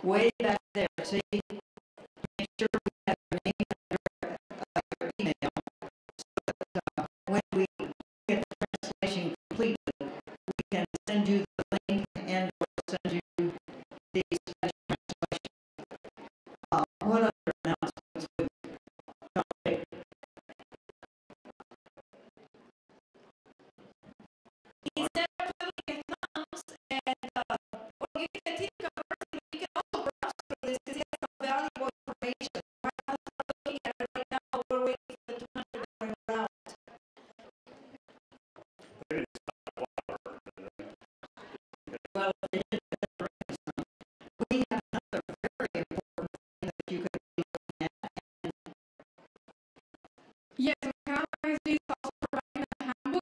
way back there. See, make sure we have your name and your email. So that, when we get the translation completed, we can send you the link and or send you the Spanish translation. What other announcements would make? Instead of filling thumbs and or you can take a person, you can also browse for this because it has some valuable information. Right now, we're looking at it right now. We're waiting for the 200 round. Well, we have another very important thing that you could be looking at. Yes, McAllen is also providing a handbook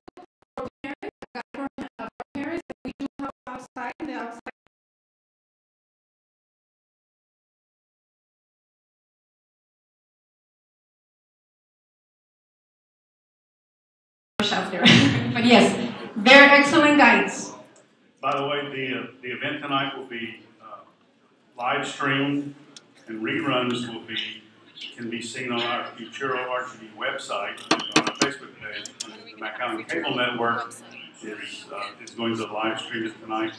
for parents, a guide for parents that we do have outside, the outside. Out there. But yes, they're excellent guides. By the way, the event tonight will be live streamed, and reruns can be seen on our FuturoRGV website, on our Facebook page. The McAllen Cable Network is going to live stream it tonight.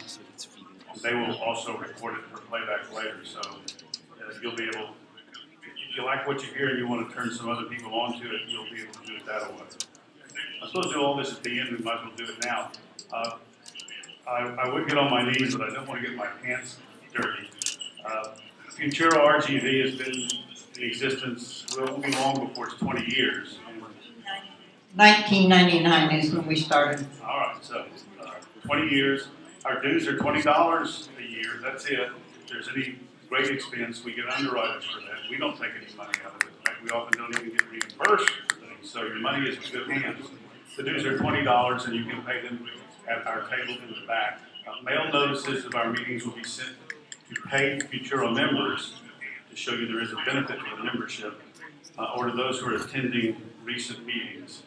They will also record it for playback later, so you'll be able, if you like what you hear and you want to turn some other people onto it, you'll be able to do it that way. I'm supposed to do all this at the end, we might as well do it now. I would get on my knees, but I don't want to get my pants dirty. FuturoRGV has been in existence, well, it won't be long before it's 20 years. 1999 is when we started. All right, so 20 years. Our dues are $20 a year. That's it. If there's any great expense, we get underwriters for that. We don't take any money out of it. In fact, we often don't even get reimbursed for things. So your money is in good hands. The dues are $20, and you can pay them at our table in the back. Mail notices of our meetings will be sent to paid Futuro members to show you there is a benefit to the membership, or to those who are attending recent meetings.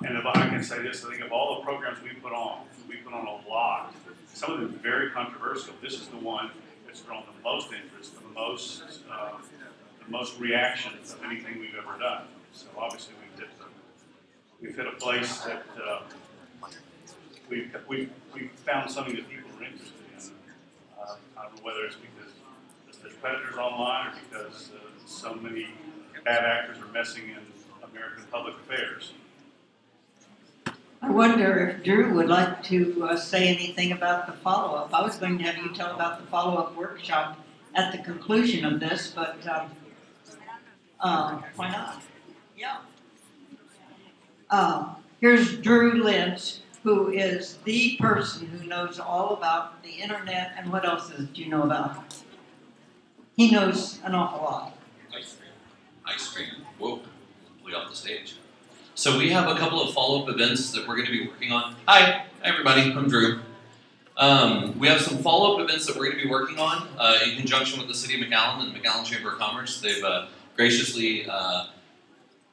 And if I can say this, I think of all the programs we put on a lot. Some of them very controversial. This is the one that's drawn the most interest, the most reactions of anything we've ever done. So obviously we've hit a place that we've found something that people are interested in. I don't know whether it's because there's predators online or because so many bad actors are messing in American public affairs. I wonder if Drew would like to say anything about the follow-up. I was going to have you tell about the follow-up workshop at the conclusion of this, but why not? Yeah. Here's Drew Lynch, who is the person who knows all about the internet, and what else do you know about? He knows an awful lot. Ice cream. Whoa, way off the stage. So we have a couple of follow-up events that we're going to be working on. Hi everybody, I'm Drew. We have some follow-up events that we're going to be working on in conjunction with the City of McAllen and the McAllen Chamber of Commerce. They've graciously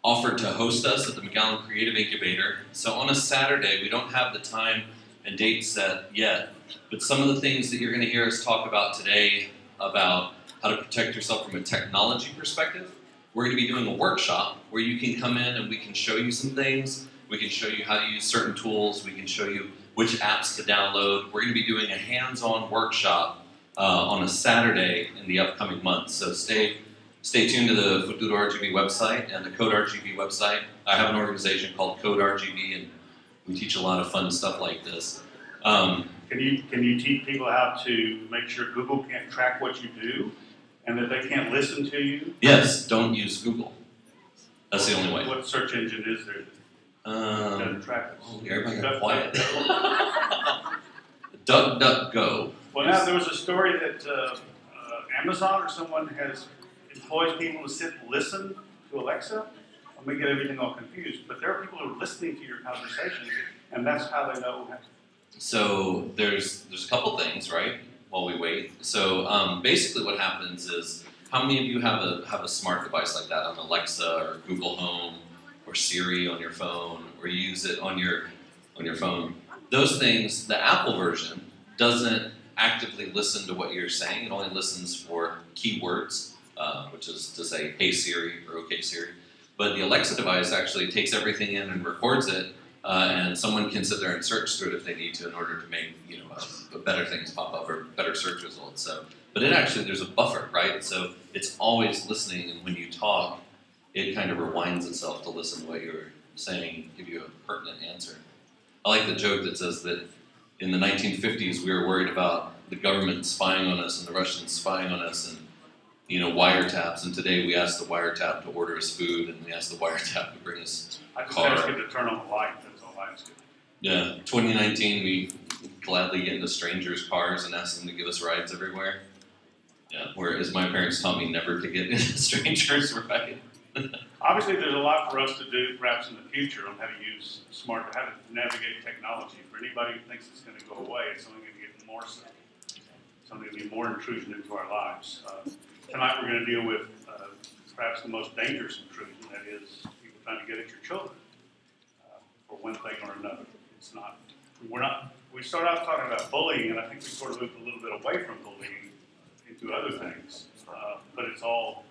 offered to host us at the McAllen Creative Incubator. So on a Saturday, we don't have the time and date set yet, but some of the things that you're going to hear us talk about today about how to protect yourself from a technology perspective. We're going to be doing a workshop where you can come in and we can show you some things. We can show you how to use certain tools. We can show you which apps to download. We're going to be doing a hands-on workshop on a Saturday in the upcoming months. So stay tuned to the FuturoRGV website and the CodeRGV website. I have an organization called CodeRGV, and we teach a lot of fun stuff like this. Can you teach people how to make sure Google can't track what you do and that they can't listen to you? Yes, don't use Google. That's the only way. What search engine is there that doesn't track us? Everybody got quiet. DuckDuckGo. Well, now there was a story that Amazon or someone employs people to sit and listen to Alexa. I may get everything all confused, but there are people who are listening to your conversations, and that's how they know. So there's a couple things, right? While we wait. So basically, what happens is, how many of you have a smart device like that, on Alexa or Google Home or Siri on your phone, or you use it on your phone? Those things, the Apple version doesn't actively listen to what you're saying. It only listens for keywords, which is to say, hey Siri or okay Siri. But the Alexa device actually takes everything in and records it, and someone can sit there and search through it if they need to in order to make better things pop up or better search results. So, but it actually, there's a buffer, right? So it's always listening, and when you talk, it kind of rewinds itself to listen to what you're saying, give you a pertinent answer. I like the joke that says that in the 1950s we were worried about the government spying on us and the Russians spying on us and wiretaps, and today we ask the wiretap to order us food and we ask the wiretap to bring us a car. I just ask it to turn on the light, that's all I ask it. Yeah, 2019 we gladly get into strangers' cars and ask them to give us rides everywhere. Yeah, whereas my parents taught me never to get into strangers' rides. Obviously, there's a lot for us to do, perhaps in the future, on how to use how to navigate technology. For anybody who thinks it's going to go away, it's only going to get more so. It's only going to be more intrusion into our lives. Tonight, we're going to deal with perhaps the most dangerous intrusion, that is, people trying to get at your children for one thing or another. It's not. We start out talking about bullying, and I think we sort of moved a little bit away from bullying into other things. But it's all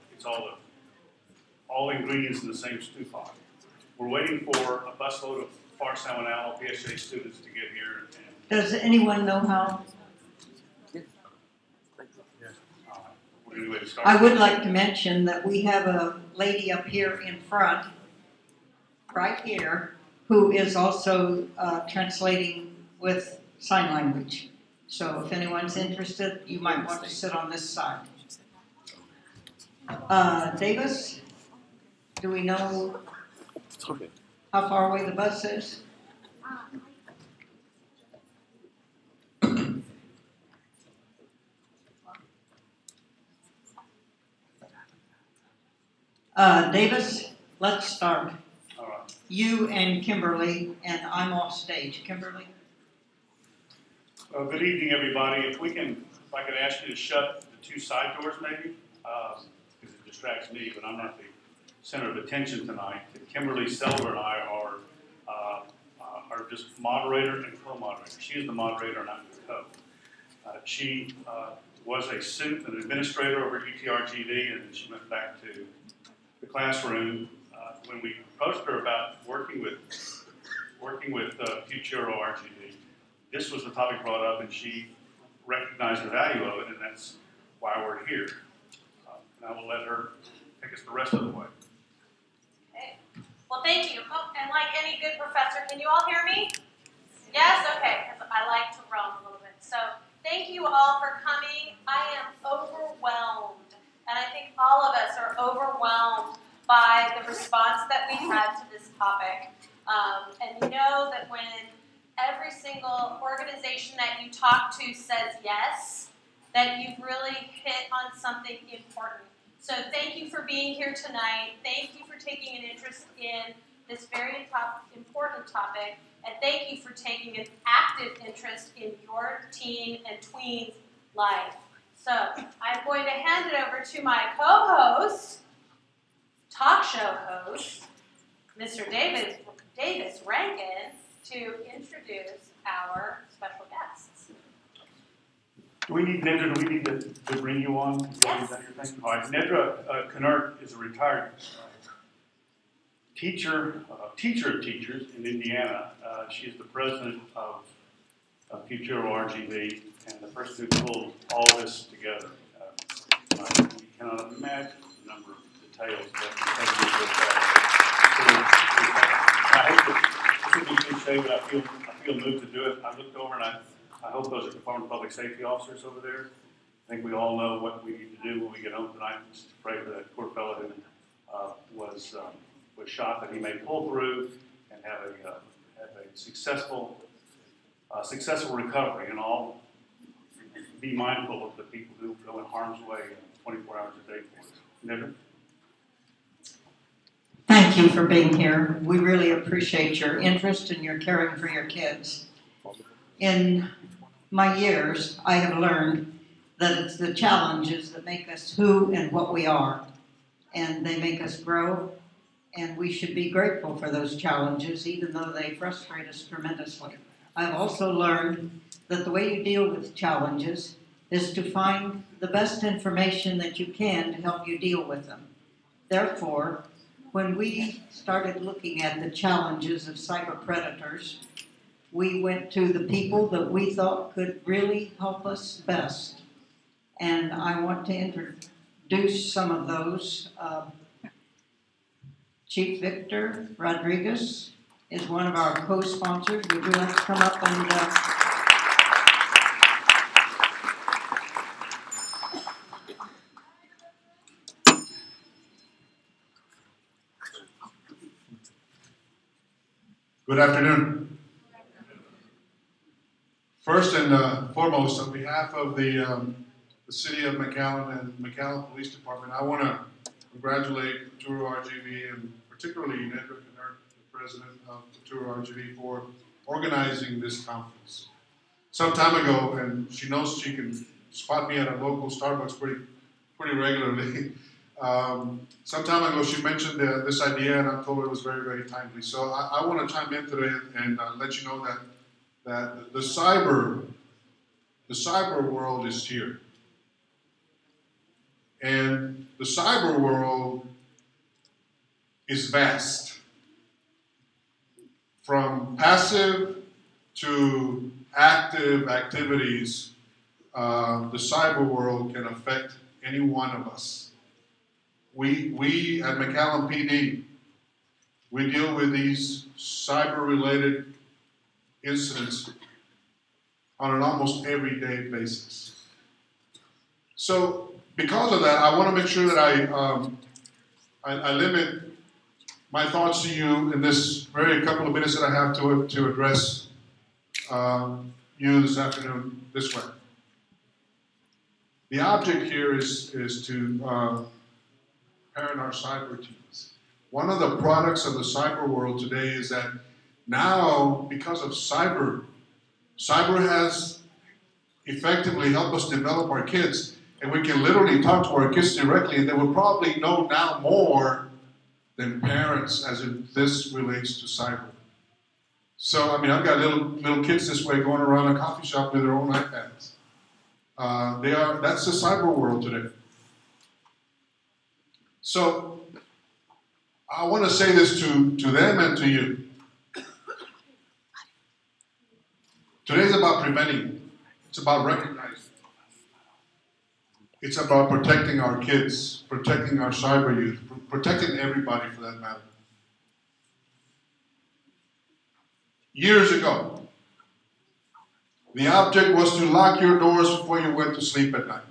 ingredients in the same stew pot. We're waiting for a busload of Far Salmonella PSA students to get here. Does anyone know how? We're going to start. I would like to mention that we have a lady up here in front, right here, who is also translating with sign language. So if anyone's interested, you might want to sit on this side. Davis, do we know how far away the bus is? Davis, let's start. All right. You and Kimberly, and I'm off stage. Kimberly? Well, good evening, everybody. If I could ask you to shut the two side doors, maybe, because it distracts me, but I'm not the center of attention tonight. Kimberly Selber and I are just moderator and co-moderator. She is the moderator and I'm the co. She was an administrator over at FuturoRGV, and she went back to the classroom. When we approached her about working with FuturoRGV, this was the topic brought up, and she recognized the value of it, and that's why we're here. And I will let her take us the rest of the way. Okay. Well, thank you. Oh, and like any good professor, can you all hear me? Yes? Okay, because I like to roam a little bit. So thank you all for coming. I am overwhelmed, and I think all of us are overwhelmed by the response that we had to this topic. And you know that when every single organization that you talk to says yes, that you've really hit on something important. So thank you for being here tonight. Thank you for taking an interest in this very important topic. And thank you for taking an active interest in your teen and tween's life. So I'm going to hand it over to my co-host, talk show host, Mr. Davis Rankin, to introduce our special guests. Do we need Nedra? Do we need to bring you on? Yes. All right. Nedra Knert is a retired teacher of teachers in Indiana. She is the president of FuturoRGV and the person who pulled all this together. You cannot imagine the number of details that I hate to be cliche, but I feel moved to do it. I looked over and I hope those are former public safety officers over there. I think we all know what we need to do when we get home tonight. Just pray for that poor fellow who was shot, that he may pull through and have a successful recovery, and all be mindful of the people who go in harm's way 24 hours a day for us. Never. Thank you for being here. We really appreciate your interest and your caring for your kids. In my years, I have learned that it's the challenges that make us who and what we are, and they make us grow, and we should be grateful for those challenges, even though they frustrate us tremendously. I've also learned that the way you deal with challenges is to find the best information that you can to help you deal with them. Therefore, when we started looking at the challenges of cyber predators, we went to the people that we thought could really help us best. And I want to introduce some of those. Chief Victor Rodriguez is one of our co-sponsors. Would you like to come up and... Good afternoon. First and foremost, on behalf of the City of McAllen and McAllen Police Department, I want to congratulate FuturoRGV and particularly Nedra Kennard, the president of FuturoRGV, for organizing this conference. Some time ago, and she knows she can spot me at a local Starbucks pretty regularly. Some time ago, she mentioned this idea, and I told her it was very, very timely. So I want to chime in today and let you know that the cyber world is here, and the cyber world is vast, from passive to active activities. The cyber world can affect any one of us. We at McAllen PD, we deal with these cyber-related incidents on an almost everyday basis. So because of that, I want to make sure that I limit my thoughts to you in this very couple of minutes that I have to address you this afternoon this way. The object here is to parent our cyber teams. One of the products of the cyber world today is that now, because of cyber has effectively helped us develop our kids, and we can literally talk to our kids directly, and they will probably know now more than parents as this relates to cyber. So, I mean, I've got little kids this way going around a coffee shop with their own iPads. That's the cyber world today. So, I want to say this to them and to you. Today's about preventing. It's about recognizing. It's about protecting our kids, protecting our cyber youth, protecting everybody for that matter. Years ago, the object was to lock your doors before you went to sleep at night.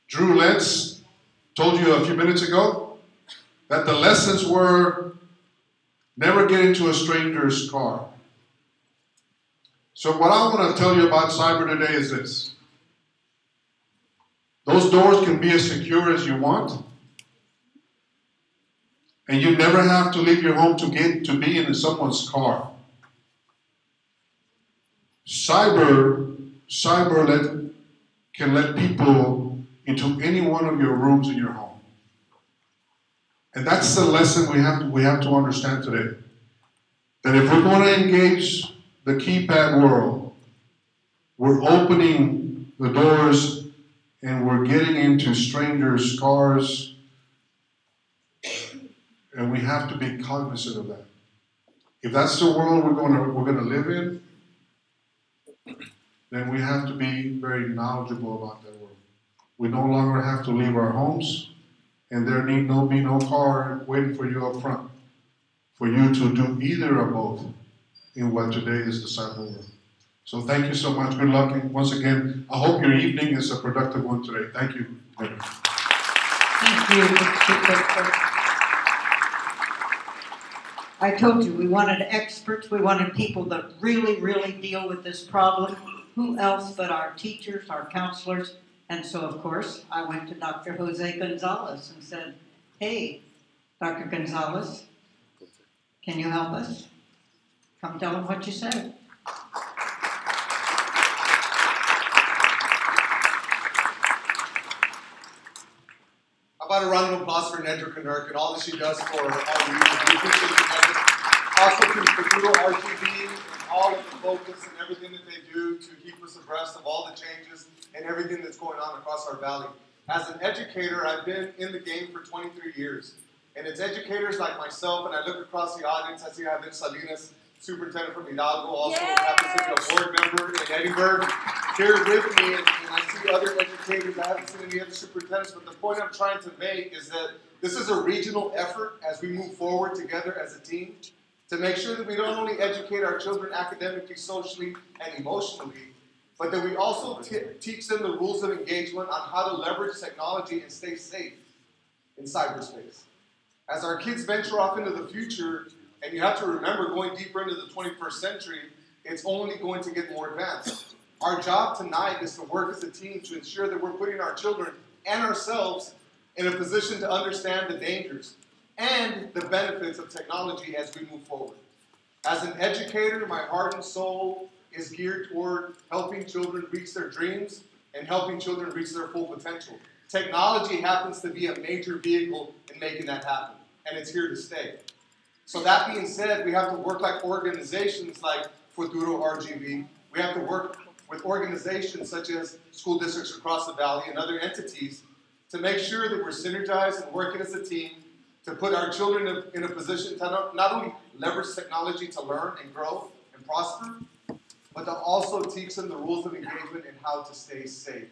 Drew Lentz told you a few minutes ago that the lessons were never get into a stranger's car. So what I want to tell you about cyber today is this. Those doors can be as secure as you want, and you never have to leave your home to be in someone's car. Cyber can let people into any one of your rooms in your home. And that's the lesson we have to understand today. That if we're going to engage the keypad world, we're opening the doors and we're getting into strangers' cars, and we have to be cognizant of that. If that's the world we're going to live in, then we have to be very knowledgeable about that world. We no longer have to leave our homes, and there need be no car waiting for you up front for you to do either or both in what today is the cyber world. So thank you so much. Good luck. And once again, I hope your evening is a productive one today. Thank you. Thank you, Mr. Victor. I told you we wanted experts. We wanted people that really, really deal with this problem. Who else but our teachers, our counselors? And so, of course, I went to Dr. Jose Gonzalez and said, hey, Dr. Gonzalez, can you help us? Come tell them what you said. How about a round of applause for Nedra Kennard and all that she does for all of you. We appreciate you, Nedra. Also to FuturoRGV and all of the focus in everything that they do to keep us abreast of all the changes and everything that's going on across our valley. As an educator, I've been in the game for 23 years. And it's educators like myself, and I look across the audience, I see I have Vince Salinas, superintendent from Hidalgo, also happens to be a board member in Edinburgh, here with me, and I see other educators. I haven't seen any other superintendents, but the point I'm trying to make is that this is a regional effort as we move forward together as a team to make sure that we don't only educate our children academically, socially, and emotionally, but that we also teach them the rules of engagement on how to leverage technology and stay safe in cyberspace. As our kids venture off into the future, and you have to remember, going deeper into the 21st century, it's only going to get more advanced. Our job tonight is to work as a team to ensure that we're putting our children and ourselves in a position to understand the dangers and the benefits of technology as we move forward. As an educator, my heart and soul is geared toward helping children reach their dreams and helping children reach their full potential. Technology happens to be a major vehicle in making that happen, and it's here to stay. So that being said, we have to work like organizations like FuturoRGV. We have to work with organizations such as school districts across the valley and other entities to make sure that we're synergized and working as a team to put our children in a position to not only leverage technology to learn and grow and prosper, but to also teach them the rules of engagement and how to stay safe.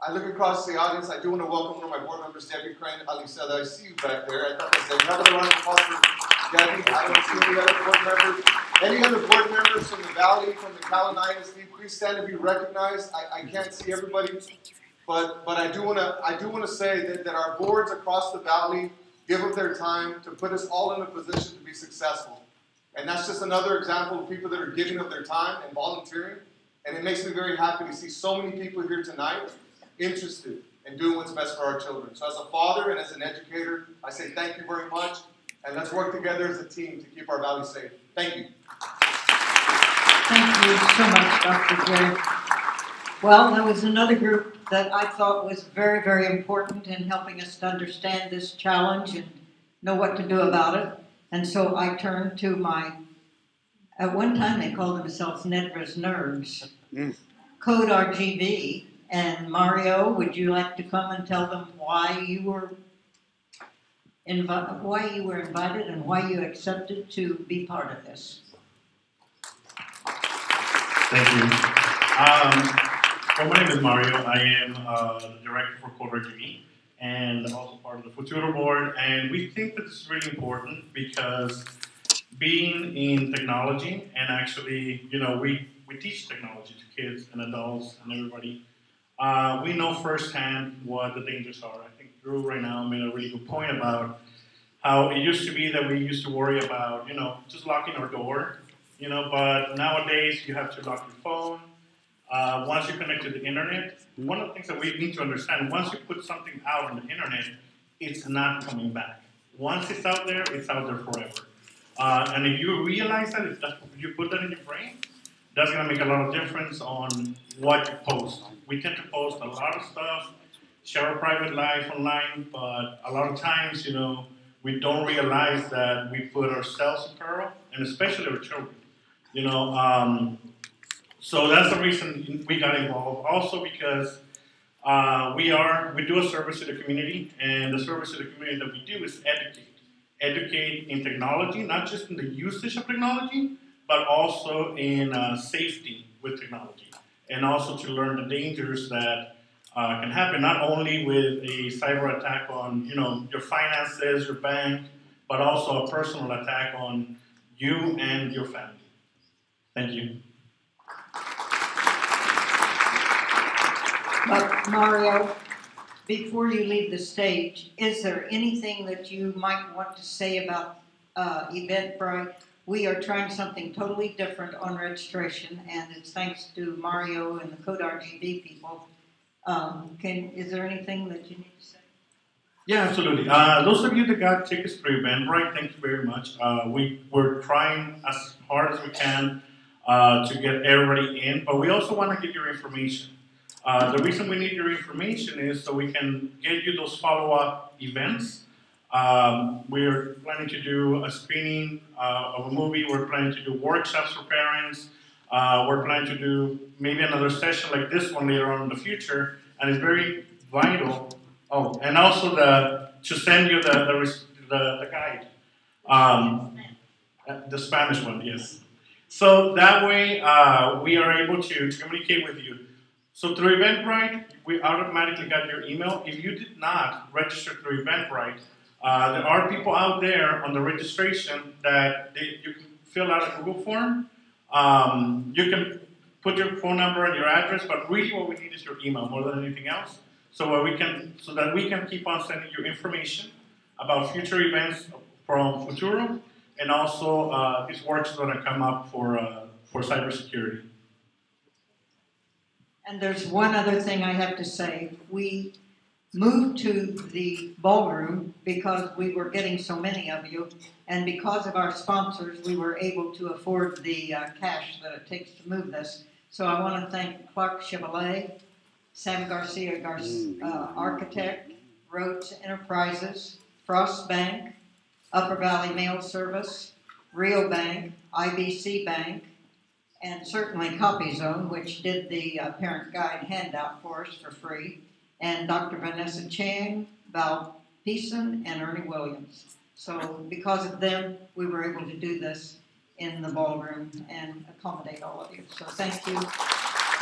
I look across the audience. I do want to welcome one of my board members, Debbie Crane, Alisa. I see you back there. I thought I said, have a round of applause for Debbie. I don't see any other board members. Any other board members from the Valley, from the Cal Dynasty, please stand to be recognized. I can't see everybody, but I do want to say that our boards across the Valley give up their time to put us all in a position to be successful. And that's just another example of people that are giving up their time and volunteering. And it makes me very happy to see so many people here tonight interested in doing what's best for our children. So as a father and as an educator, I say thank you very much, and let's work together as a team to keep our valley safe. Thank you. Thank you so much, Dr. Jerry. Well, that was another group that I thought was very, very important in helping us to understand this challenge and know what to do about it. And so I turned to at one time they called themselves Nedra's Nerds, CodeRGV. And Mario, would you like to come and tell them why you were invited and why you accepted to be part of this? Thank you. Well, my name is Mario. I am the director for CodeRGV and also part of the Futuro board. And we think that this is really important because being in technology and actually, we teach technology to kids and adults and everybody. We know firsthand what the dangers are. I think Drew right now made a really good point about how it used to be that we used to worry about, just locking our door, but nowadays you have to lock your phone. Once you connect to the internet, one of the things that we need to understand, once you put something out on the internet, it's not coming back. Once it's out there forever. And if you realize that, if you put that in your brain, that's going to make a lot of difference on what you post. We tend to post a lot of stuff, share our private life online, but a lot of times, we don't realize that we put ourselves in peril, and especially our children. So that's the reason we got involved. Also because we do a service to the community, and the service to the community that we do is educate. Educate in technology, not just in the usage of technology, but also in safety with technology, and also to learn the dangers that can happen, not only with a cyber attack on your finances, your bank, but also a personal attack on you and your family. Thank you. But Mario, before you leave the stage, is there anything that you might want to say about Eventbrite? We are trying something totally different on registration, and it's thanks to Mario and the CodeRGV people. Is there anything that you need to say? Yeah, absolutely. Those of you that got tickets through Eventbrite, thank you very much. We're trying as hard as we can to get everybody in, but we also want to get your information. The reason we need your information is so we can get you those follow-up events. We're planning to do a screening of a movie. We're planning to do workshops for parents. We're planning to do maybe another session like this one later on in the future, and it's very vital. Oh, and also to send you the guide, the Spanish one, yes. So that way we are able to communicate with you. So through Eventbrite, we automatically got your email. If you did not register through Eventbrite, there are people out there on the registration that you can fill out a Google form. You can put your phone number and your address, but really what we need is your email more than anything else. So that we can keep on sending you information about future events from Futuro, and also these works that are come up for cybersecurity. And there's one other thing I have to say. We moved to the ballroom because we were getting so many of you, and because of our sponsors, we were able to afford the cash that it takes to move this. So I want to thank Clark Chevrolet, Sam Garcia Architect, Rhodes Enterprises, Frost Bank, Upper Valley Mail Service, Rio Bank, IBC Bank, and certainly CopyZone, which did the parent guide handout for us for free, and Dr. Vanessa Chang, Val Peason, and Ernie Williams. So because of them, we were able to do this in the ballroom and accommodate all of you. So thank you.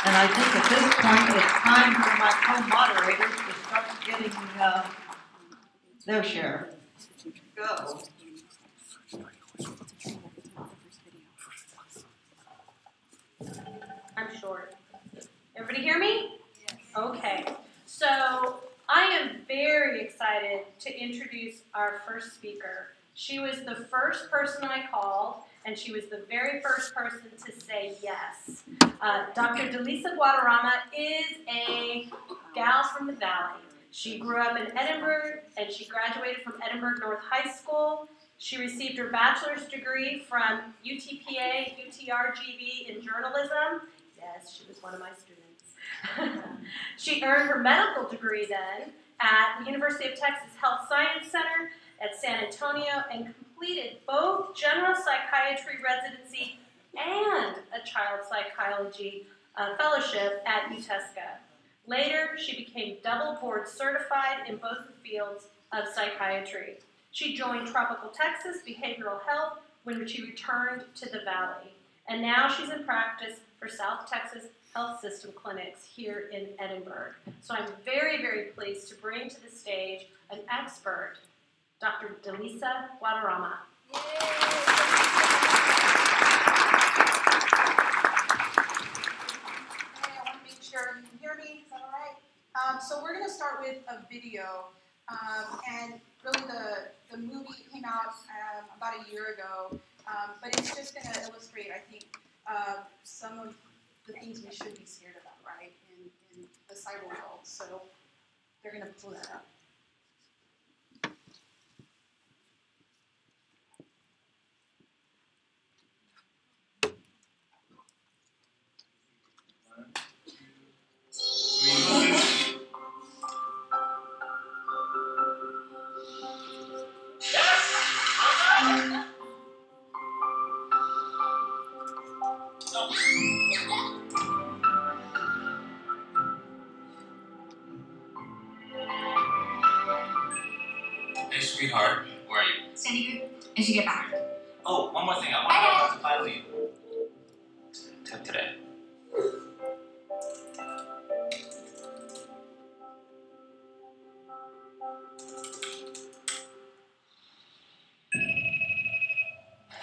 And I think at this point, it's time for my co-moderators to start getting their share. Go. I'm short. Everybody hear me? Yes. Okay. So I am very excited to introduce our first speaker. She was the first person I called, and she was the very first person to say yes. Dr. Delisa Guadarrama is a gal from the Valley. She grew up in Edinburgh, and she graduated from Edinburgh North High School. She received her bachelor's degree from UTPA, FuturoRGV in journalism. Yes, she was one of my students. She earned her medical degree then at the University of Texas Health Science Center at San Antonio, and completed both general psychiatry residency and a child psychology fellowship at UTESCA. Later, she became double board certified in both the fields of psychiatry. She joined Tropical Texas Behavioral Health when she returned to the Valley. And now she's in practice for South Texas Health System clinics here in Edinburgh. So I'm very, very pleased to bring to the stage an expert, Dr. Delisa Guadarrama. Yay. I want to make sure you can hear me. Is that all right? So we're going to start with a video. And really the movie came out about a year ago. But it's just going to illustrate, I think, some of the things we should be scared about, right, in the cyber world. So they're going to pull that up. Hey, sweetheart, where are you? Sandy, as you get back. Oh, one more thing. I want to know about the final you. Today.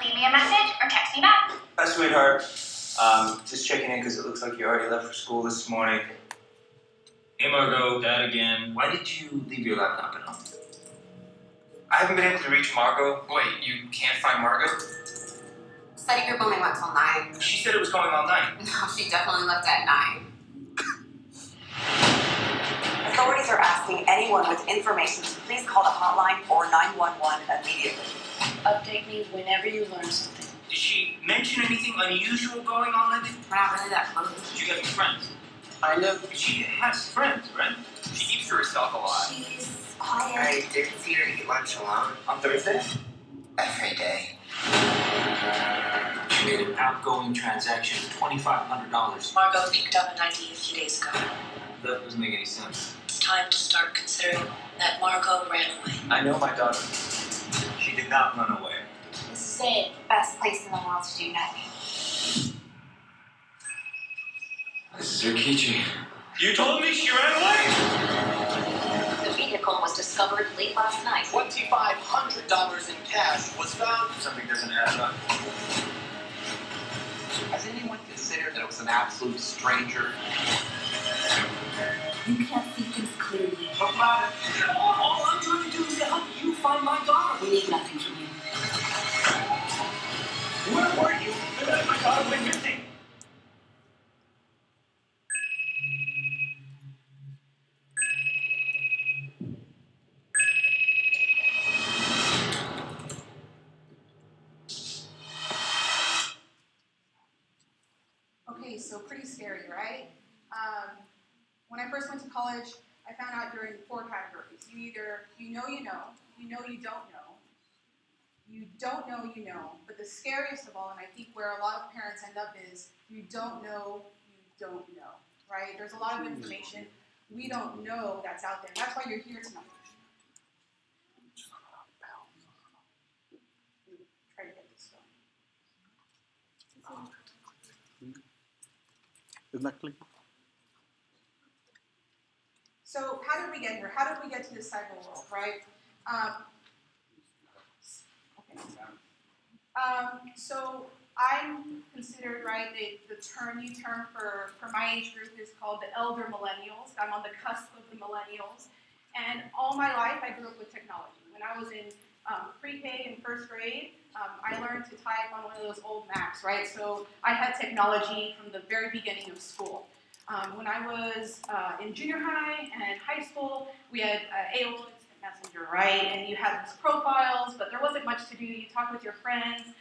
Leave me a message or text me back. Hi, sweetheart. Just checking in because it looks like you already left for school this morning. Hey, Margot, Dad again. Why did you leave your laptop at home? I haven't been able to reach Margot. Wait, you can't find Margot? Study group only went till 9. She said it was going all night. No, she definitely left at 9. Authorities are asking anyone with information to please call the hotline or 911 immediately. Update me whenever you learn something. Did she mention anything unusual going on lately? We're not really that close. Did you get any friends? I know. She has friends, right? She keeps to herself a lot. She's quiet. I didn't see her eat lunch alone. On Thursday? Every day. She made an outgoing transaction of $2,500. Margot picked up an ID a few days ago. That doesn't make any sense. It's time to start considering that Margot ran away. I know my daughter. She did not run away. This ain't the best place in the world to do nothing. This is her keychain. You told me she ran away! The vehicle was discovered late last night. $2,500 in cash was found. Something doesn't add up. Has anyone considered that it was an absolute stranger? You can't see things clearly. What about it? All I'm trying to do is to help you find my daughter. We need nothing from you. Where were you? My daughter went missing. Okay, so pretty scary, right? When I first went to college, I found out there are 4 categories. You either, you know you know you don't know, you don't know you know, but the scariest of all, and I think where a lot of parents end up is, you don't know, right? There's a lot of information we don't know that's out there. That's why you're here tonight. Try to get this going. Isn't that clear? So how did we get here? How did we get to this cyber world, right? So I'm considered, right, the new term for my age group is called the elder millennials. I'm on the cusp of the millennials. And all my life I grew up with technology. When I was in pre-K and first grade, I learned to type on one of those old Macs, right? So I had technology from the very beginning of school. When I was in junior high and high school, we had AOL Instant Messenger, right? And you had these profiles, but there wasn't much to do. You talk with your friends.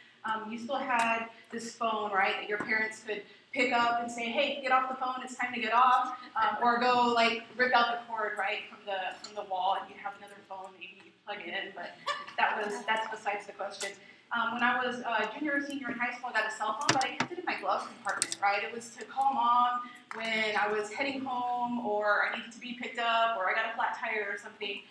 You still had this phone, right, that your parents could pick up and say, hey, get off the phone, it's time to get off. Or go, like, rip out the cord, right, from the wall, and you'd have another phone, maybe you plug it in, but that's besides the question. When I was junior or senior in high school, I got a cell phone, but I kept it in my glove compartment, right? It was to call mom when I was heading home, or I needed to be picked up, or I got a flat tire or something.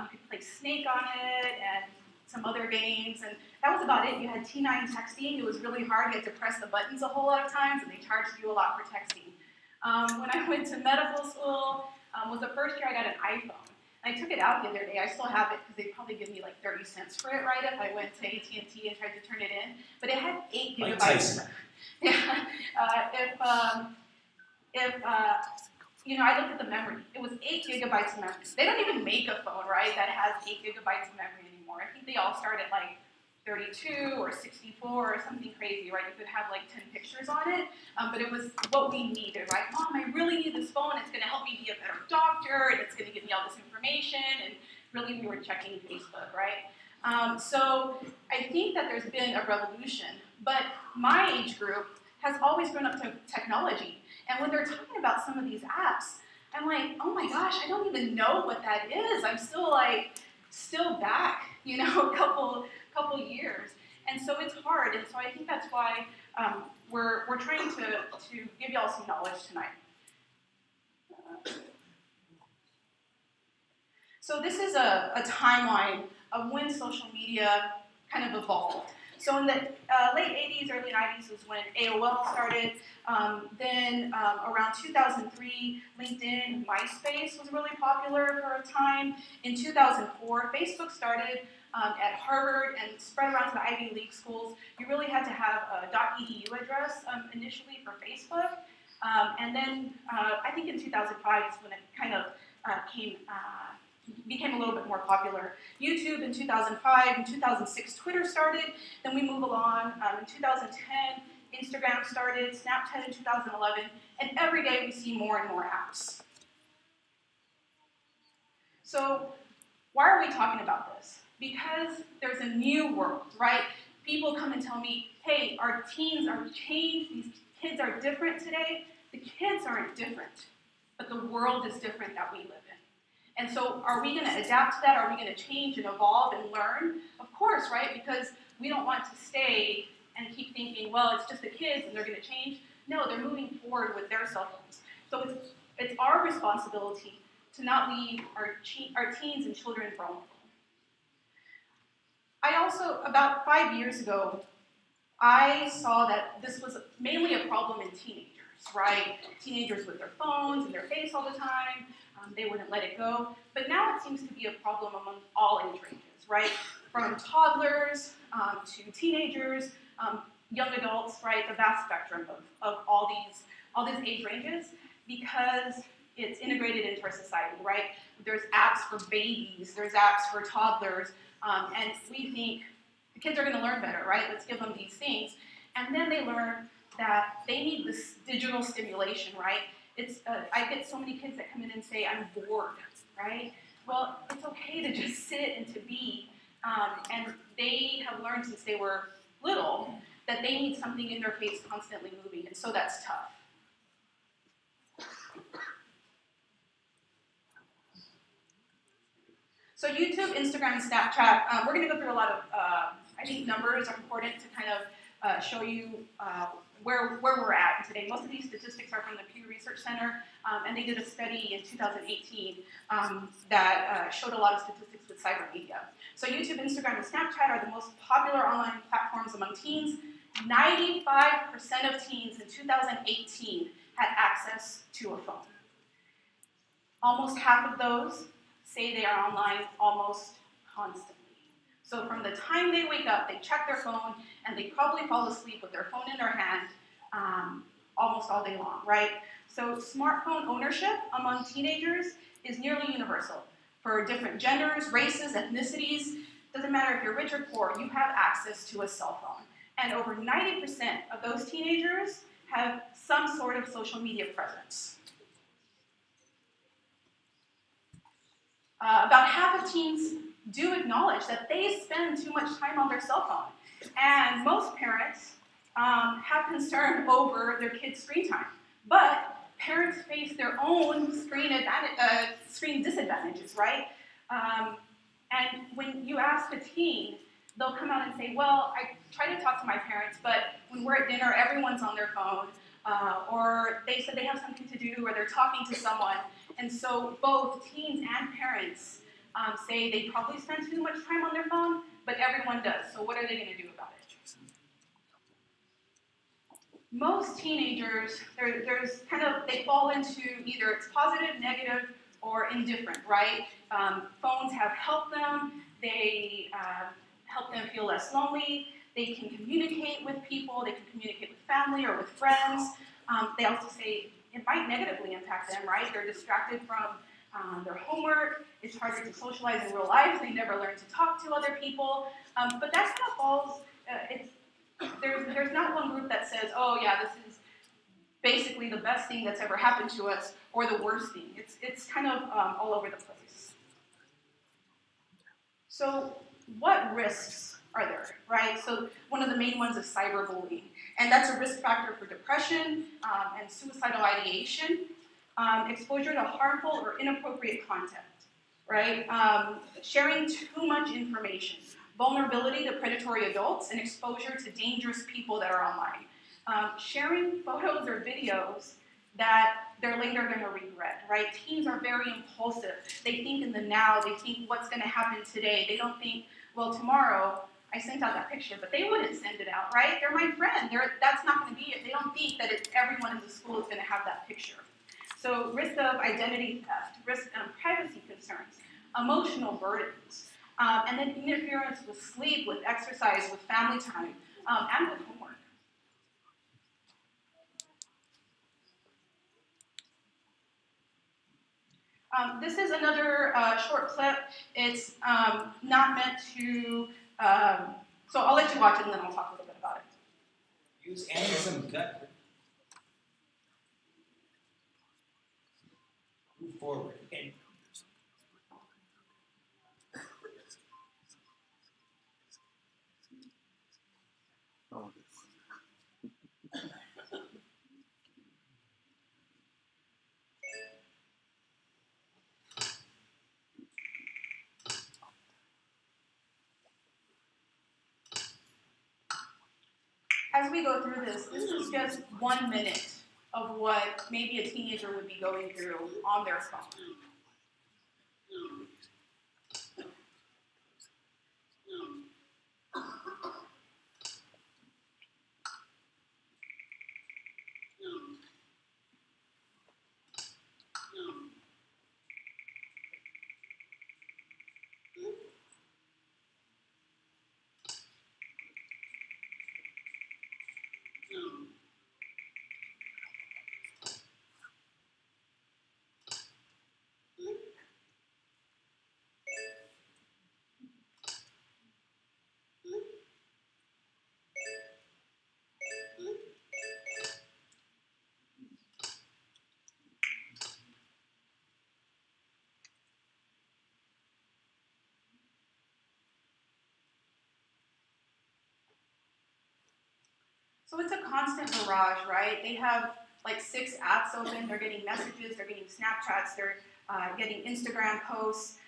You could play Snake on it, and some other games, and that was about it. You had T9 texting. It was really hard. You had to press the buttons a whole lot of times, and they charged you a lot for texting. When I went to medical school, was the first year I got an iPhone. I took it out the other day. I still have it because they'd probably give me like 30 cents for it, right, if I went to AT&T and tried to turn it in. But it had 8 gigabytes. Yeah. I looked at the memory. It was 8 gigabytes of memory. They don't even make a phone, right, that has 8 gigabytes of memory anymore. I think they all start at like 32 or 64 or something crazy, right? You could have like 10 pictures on it, but it was what we needed, right? Mom, I really need this phone. It's going to help me be a better doctor, and it's going to give me all this information, and really we were checking Facebook, right? So I think that there's been a revolution, but my age group has always grown up to technology, and when they're talking about some of these apps, I'm like, oh my gosh, I don't even know what that is. I'm still back, a couple years. And so it's hard, and so I think that's why we're trying to give y'all some knowledge tonight. So this is a timeline of when social media kind of evolved. So in the late 80s, early 90s was when AOL started. Then around 2003, LinkedIn and MySpace was really popular for a time. In 2004, Facebook started at Harvard and spread around to the Ivy League schools. You really had to have a .edu address initially for Facebook. And then I think in 2005 is when it kind of became a little bit more popular. YouTube in 2005, in 2006 Twitter started, then we move along. In 2010 Instagram started, Snapchat in 2011, and every day we see more and more apps. So why are we talking about this? Because there's a new world, right? People come and tell me, hey, our teens are changed, these kids are different today. The kids aren't different, but the world is different that we live in. And so are we going to adapt to that? Are we going to change and evolve and learn? Of course, right? Because we don't want to stay and keep thinking, well, it's just the kids and they're going to change. No, they're moving forward with their cell phones. So it's our responsibility to not leave our teens and children vulnerable. I also, about 5 years ago, I saw that this was mainly a problem in teenagers, right? Teenagers with their phones in their face all the time, they wouldn't let it go. But now it seems to be a problem among all age ranges, right? From toddlers to teenagers, young adults, right? The vast spectrum of all these age ranges, because it's integrated into our society, right? There's apps for babies, there's apps for toddlers, and we think the kids are going to learn better, right? Let's give them these things. And then they learn that they need this digital stimulation, right? I get so many kids that come in and say, I'm bored, right? Well, it's okay to just sit and to be, and they have learned since they were little that they need something in their face constantly moving, and so that's tough. So YouTube, Instagram, and Snapchat, we're going to go through a lot of, I think numbers are important to kind of show you where we're at today. Most of these statistics are from the Pew Research Center, and they did a study in 2018 that showed a lot of statistics with cyber media. So YouTube, Instagram, and Snapchat are the most popular online platforms among teens. 95% of teens in 2018 had access to a phone. Almost half of those say they are online almost constantly. So from the time they wake up, they check their phone, and they probably fall asleep with their phone in their hand almost all day long, right? So smartphone ownership among teenagers is nearly universal. For different genders, races, ethnicities, doesn't matter if you're rich or poor, you have access to a cell phone. And over 90% of those teenagers have some sort of social media presence. About half of teens do acknowledge that they spend too much time on their cell phone. And most parents have concern over their kids' screen time. But parents face their own screen disadvantages, right? And when you ask a teen, they'll come out and say, well, I try to talk to my parents, but when we're at dinner, everyone's on their phone. Or they said they have something to do, or they're talking to someone. And so both teens and parents say they probably spend too much time on their phone, but everyone does. So what are they going to do about it? Most teenagers, they fall into either it's positive, negative, or indifferent, right? Phones have helped them. They help them feel less lonely. They can communicate with people. They can communicate with family or with friends. They also say it might negatively impact them, right? They're distracted from their homework. It's harder to socialize in real life. They never learn to talk to other people. But that's kind of falls, there's not one group that says, oh yeah, this is basically the best thing that's ever happened to us or the worst thing. It's kind of all over the place. So what risks are there, right? So one of the main ones is cyberbullying. And that's a risk factor for depression and suicidal ideation, exposure to harmful or inappropriate content, right? Sharing too much information, vulnerability to predatory adults, and exposure to dangerous people that are online. Sharing photos or videos that they're later going to regret, right? Teens are very impulsive. They think in the now. They think what's going to happen today. They don't think, well, tomorrow I sent out that picture, but they wouldn't send it out, right? They're my friend. That's not going to be it. They don't think that everyone in the school is going to have that picture. So risk of identity theft, risk of privacy concerns, emotional burdens, and then interference with sleep, with exercise, with family time, and with homework. This is another short clip. It's not meant to, so I'll let you watch it and then I'll talk a little bit about it. Use aneurysm gut. Move forward. And as we go through this is just 1 minute of what maybe a teenager would be going through on their phone. So it's a constant barrage, right? They have like 6 apps open, they're getting messages, they're getting Snapchats, they're getting Instagram posts.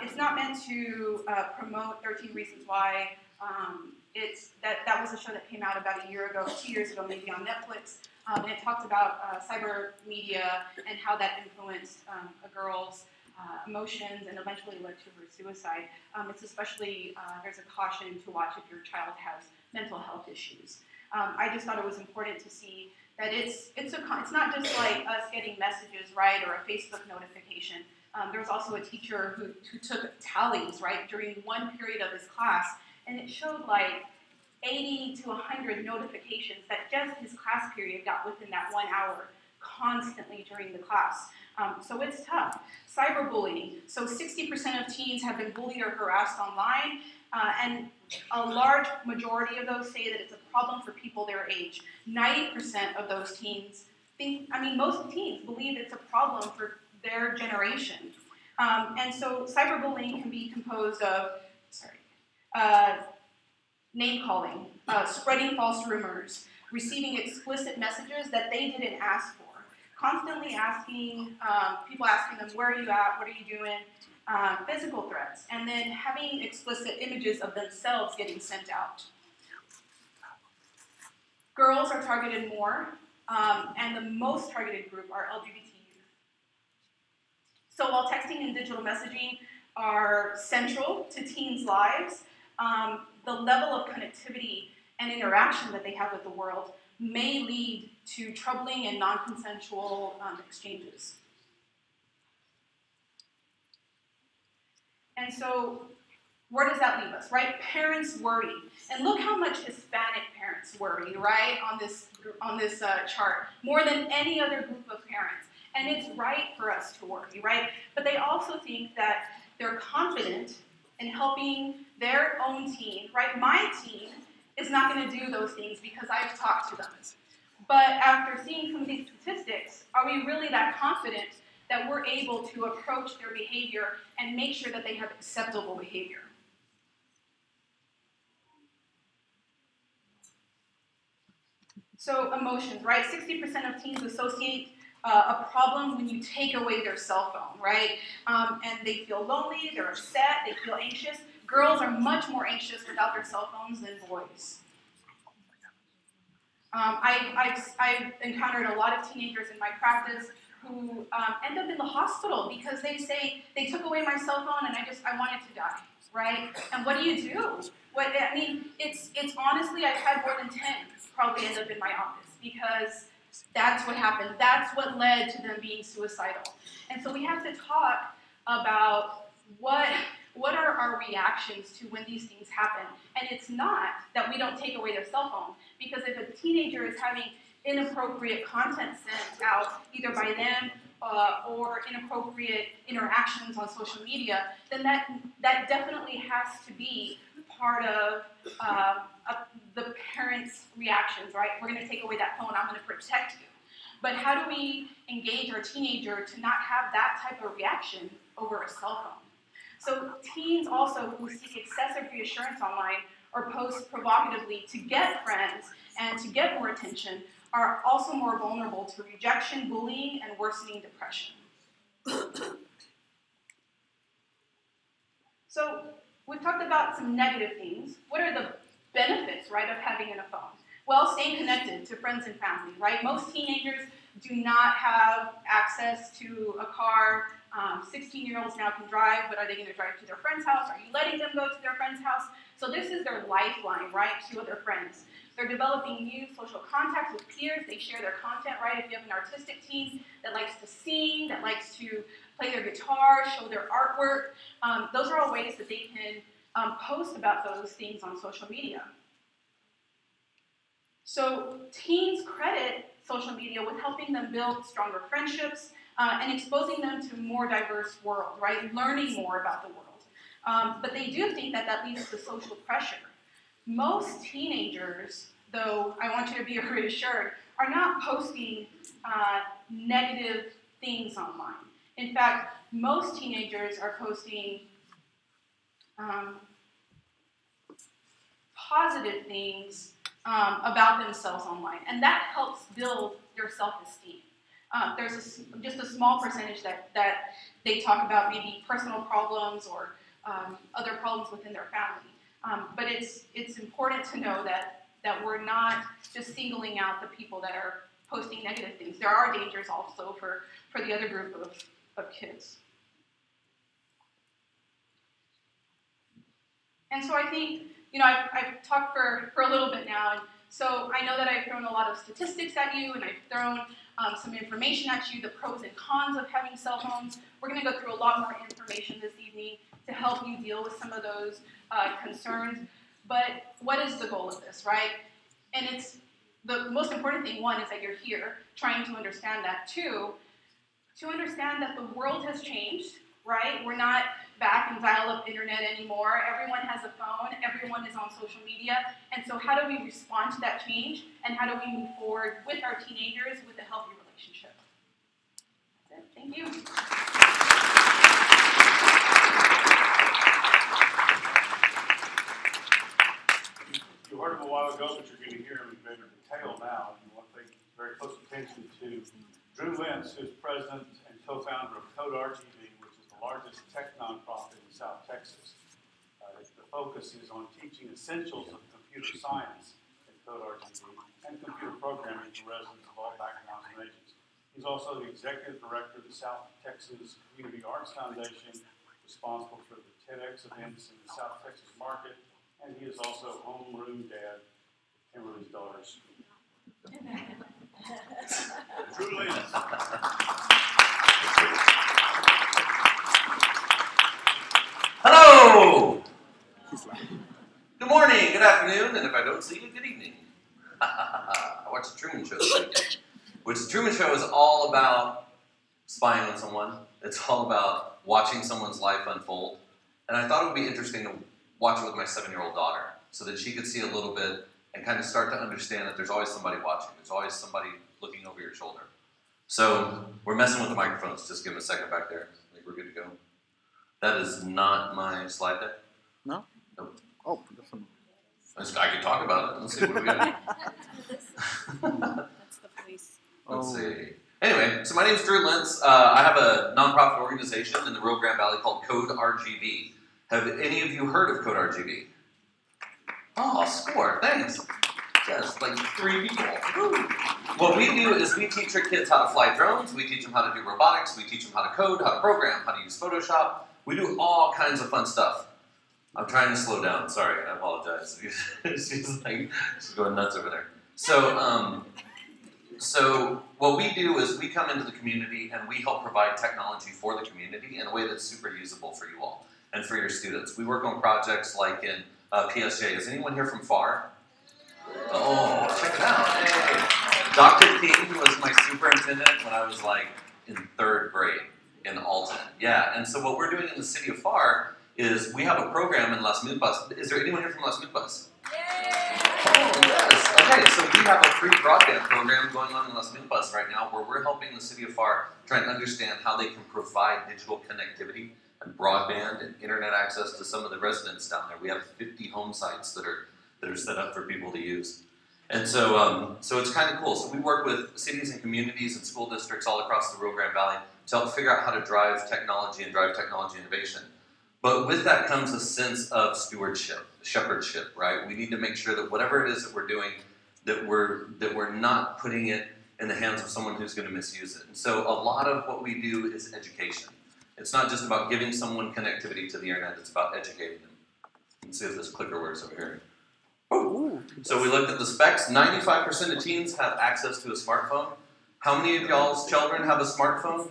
It's not meant to promote 13 Reasons Why. That was a show that came out about 2 years ago maybe on Netflix. And it talked about cyber media and how that influenced a girl's emotions and eventually led to her suicide. It's especially, there's a caution to watch if your child has mental health issues. I just thought it was important to see that it's not just like us getting messages, right, or a Facebook notification. There was also a teacher who took tallies, right, during one period of his class, and it showed like 80 to 100 notifications that just his class period got within that 1 hour constantly during the class. So it's tough. Cyberbullying. So 60% of teens have been bullied or harassed online, and a large majority of those say that it's a problem for people their age. 90% of those teens most teens believe it's a problem for their generation. And so cyberbullying can be composed of, name calling, spreading false rumors, receiving explicit messages that they didn't ask for, constantly asking, people asking them, where are you at, what are you doing, physical threats, and then having explicit images of themselves getting sent out. Girls are targeted more, and the most targeted group are LGBT youth. So while texting and digital messaging are central to teens' lives, the level of connectivity and interaction that they have with the world may lead to troubling and non-consensual exchanges. And so, where does that leave us, right? Parents worry. And look how much Hispanic parents worry, right, on this chart, more than any other group of parents. And it's right for us to worry, right? But they also think that they're confident in helping their own teen, right? My teen is not going to do those things because I've talked to them. But after seeing some of these statistics, are we really that confident that we're able to approach their behavior and make sure that they have acceptable behavior? So emotions, right? 60% of teens associate a problem when you take away their cell phone, right? And they feel lonely, they're upset, they feel anxious. Girls are much more anxious without their cell phones than boys. I've encountered a lot of teenagers in my practice who end up in the hospital because they say, they took away my cell phone and I wanted to die, right? And what do? It's honestly, I've had more than 10 probably end up in my office because that's what happened. That's what led to them being suicidal. And so we have to talk about what are our reactions to when these things happen. And it's not that we don't take away their cell phone, because if a teenager is having inappropriate content sent out, either by them or inappropriate interactions on social media, then that definitely has to be part of the parents' reactions, right? We're going to take away that phone, I'm going to protect you. But how do we engage our teenager to not have that type of reaction over a cell phone? So teens also who seek excessive reassurance online or post provocatively to get friends and to get more attention are also more vulnerable to rejection, bullying, and worsening depression. So we've talked about some negative things. What are the benefits, right, of having a phone? Well, staying connected to friends and family, right? Most teenagers do not have access to a car. 16-year-olds now can drive, but are they going to drive to their friend's house? Are you letting them go to their friend's house? So this is their lifeline, right, to other friends. They're developing new social contacts with peers. They share their content, right? If you have an artistic team that likes to sing, that likes to play their guitar, show their artwork, those are all ways that they can post about those things on social media. So teens credit social media with helping them build stronger friendships and exposing them to a more diverse world, right? Learning more about the world. But they do think that that leads to social pressure. Most teenagers, though I want you to be reassured, are not posting negative things online. In fact, most teenagers are posting positive things about themselves online, and that helps build their self-esteem. There's just a small percentage that they talk about maybe personal problems or other problems within their family. But it's important to know that we're not just singling out the people that are posting negative things. There are dangers also for the other group of kids. And so I think, I've talked for a little bit now, and so I know that I've thrown a lot of statistics at you, and I've thrown some information at you, the pros and cons of having cell phones. We're going to go through a lot more information this evening to help you deal with some of those concerns. But what is the goal of this, right? And it's the most important thing, one, is that you're here trying to understand that. Two, to understand that the world has changed, right? We're not back in dial-up internet anymore. Everyone has a phone. Everyone is on social media. And so how do we respond to that change? And how do we move forward with our teenagers with a healthy relationship? That's it. Thank you. You heard him a while ago, but you're going to hear him in greater detail now. And want to pay very close attention to Drew Lentz, who's president and co-founder of CodeRGV, which is the largest tech nonprofit in South Texas. The focus is on teaching essentials of computer science at CodeRGV and computer programming to residents of all backgrounds and ages. He's also the executive director of the South Texas Community Arts Foundation, responsible for the TEDx events in the South Texas market, and he is also homeroom dad of Kimberly's daughters. Drew Lentz. Hello! Good morning, good afternoon, and if I don't see you, good evening. I watched the Truman Show this weekend, which the Truman Show is all about spying on someone. It's all about watching someone's life unfold. And I thought it would be interesting to watch it with my 7-year-old daughter so that she could see a little bit and kind of start to understand that there's always somebody watching. There's always somebody looking over your shoulder. So we're messing with the microphones. Just give them a second back there. I think we're good to go. That is not my slide deck. No? Nope. Oh, different. I can talk about it. Let's see what we got. That's the police. Let's see. Anyway, so my name is Drew Lentz. I have a nonprofit organization in the Rio Grande Valley called CodeRGV. Have any of you heard of CodeRGV? Oh, score. Thanks. Yes, like 3 people. Woo. What we do is we teach our kids how to fly drones. We teach them how to do robotics. We teach them how to code, how to program, how to use Photoshop. We do all kinds of fun stuff. I'm trying to slow down. Sorry, I apologize. She's going nuts over there. So what we do is we come into the community and we help provide technology for the community in a way that's super usable for you all and for your students. We work on projects like in PSJ. Is anyone here from FAR? Oh, check it out. Hey. Dr. King, who was my superintendent when I was like in 3rd grade in Alton. Yeah, and so what we're doing in the city of FAR is we have a program in Las Milpas. Is there anyone here from Las Milpas? Oh, yes. Okay, so we have a free broadband program going on in Las Milpas right now where we're helping the city of FAR try and understand how they can provide digital connectivity and broadband and internet access to some of the residents down there. We have 50 home sites that are set up for people to use. And so it's kind of cool. So we work with cities and communities and school districts all across the Rio Grande Valley to help figure out how to drive technology and drive technology innovation. But with that comes a sense of stewardship, shepherdship, right? We need to make sure that whatever it is that we're doing, that we're not putting it in the hands of someone who's going to misuse it. And so a lot of what we do is education. It's not just about giving someone connectivity to the internet, it's about educating them. Let's see if this clicker works over here. Ooh. So we looked at the specs. 95% of teens have access to a smartphone. How many of y'all's children have a smartphone?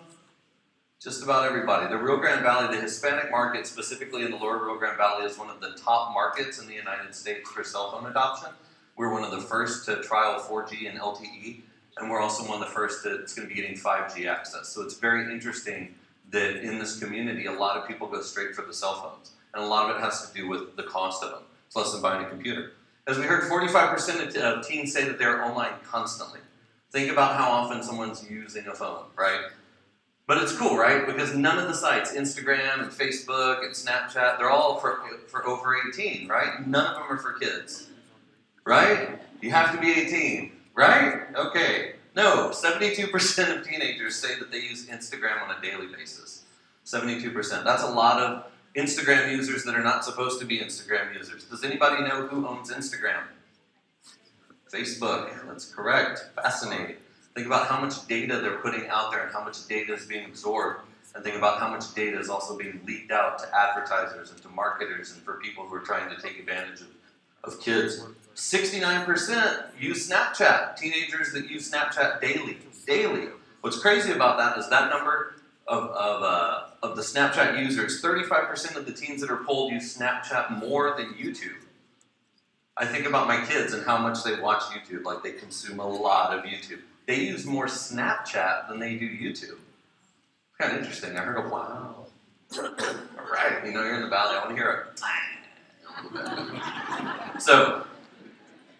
Just about everybody. The Rio Grande Valley, the Hispanic market, specifically in the lower Rio Grande Valley, is one of the top markets in the United States for cell phone adoption. We're one of the first to trial 4G and LTE, and we're also one of the first that's going to be getting 5G access. So it's very interesting that in this community, a lot of people go straight for the cell phones. And a lot of it has to do with the cost of them. It's less than buying a computer. As we heard, 45% of teens say that they're online constantly. Think about how often someone's using a phone, right? But it's cool, right? Because none of the sites, Instagram and Facebook and Snapchat, they're all for over 18, right? None of them are for kids, right? You have to be 18, right? Okay. No, 72% of teenagers say that they use Instagram on a daily basis. 72%. That's a lot of Instagram users that are not supposed to be Instagram users. Does anybody know who owns Instagram? Facebook. That's correct. Fascinating. Think about how much data they're putting out there and how much data is being absorbed. And think about how much data is also being leaked out to advertisers and to marketers and for people who are trying to take advantage of kids. 69% use Snapchat. Teenagers that use Snapchat daily. Daily. What's crazy about that is that number of the Snapchat users, 35% of the teens that are polled use Snapchat more than YouTube. I think about my kids and how much they watch YouTube. Like, they consume a lot of YouTube. They use more Snapchat than they do YouTube. It's kind of interesting. I heard a wow. All right, you know, you're in the valley. I want to hear a So,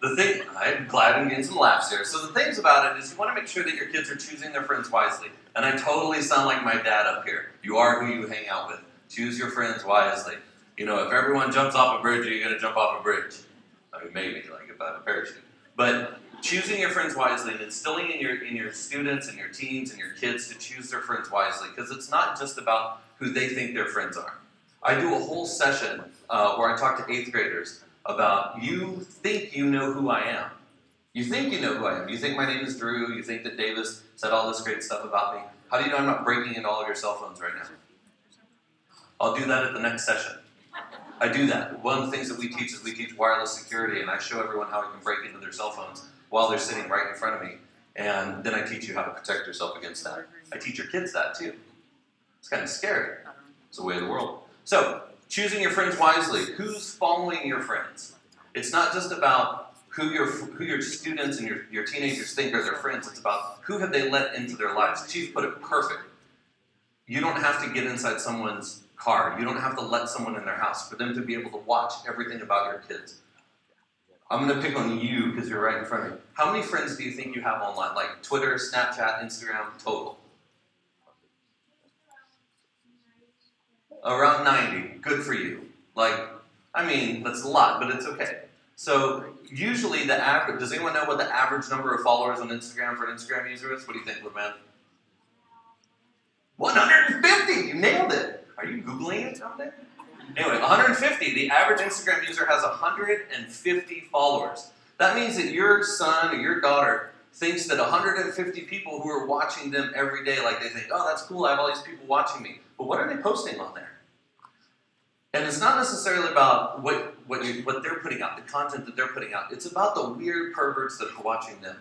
the thing, I'm glad I'm getting some laughs here. So the things about it is you want to make sure that your kids are choosing their friends wisely. And I totally sound like my dad up here. You are who you hang out with. Choose your friends wisely. You know, if everyone jumps off a bridge, are you going to jump off a bridge? I mean, maybe, like if I have a parachute. But choosing your friends wisely and instilling in your students and your teens and your kids to choose their friends wisely, because it's not just about who they think their friends are. I do a whole session where I talk to 8th graders about, you think you know who I am. You think you know who I am. You think my name is Drew. You think that Davis said all this great stuff about me. How do you know I'm not breaking into all of your cell phones right now? I'll do that at the next session. I do that. One of the things that we teach is we teach wireless security, and I show everyone how we can break into their cell phones while they're sitting right in front of me. And then I teach you how to protect yourself against that. I teach your kids that too. It's kind of scary. It's the way of the world. So, choosing your friends wisely. Who's following your friends? It's not just about who your students and your teenagers think are their friends. It's about who have they let into their lives. Chief put it perfect. You don't have to get inside someone's car. You don't have to let someone in their house for them to be able to watch everything about your kids. I'm going to pick on you because you're right in front of me. How many friends do you think you have online? Like Twitter, Snapchat, Instagram, total? Around 90. Good for you. Like, I mean, that's a lot, but it's okay. So, usually the average, does anyone know what the average number of followers on Instagram for an Instagram user is? What do you think, Woodman? 150! You nailed it! Are you Googling it out there? Anyway, 150. The average Instagram user has 150 followers. That means that your son or your daughter thinks that 150 people who are watching them every day, like they think, oh, that's cool, I have all these people watching me. But what are they posting on there? And it's not necessarily about what they're putting out, the content that they're putting out. It's about the weird perverts that are watching them.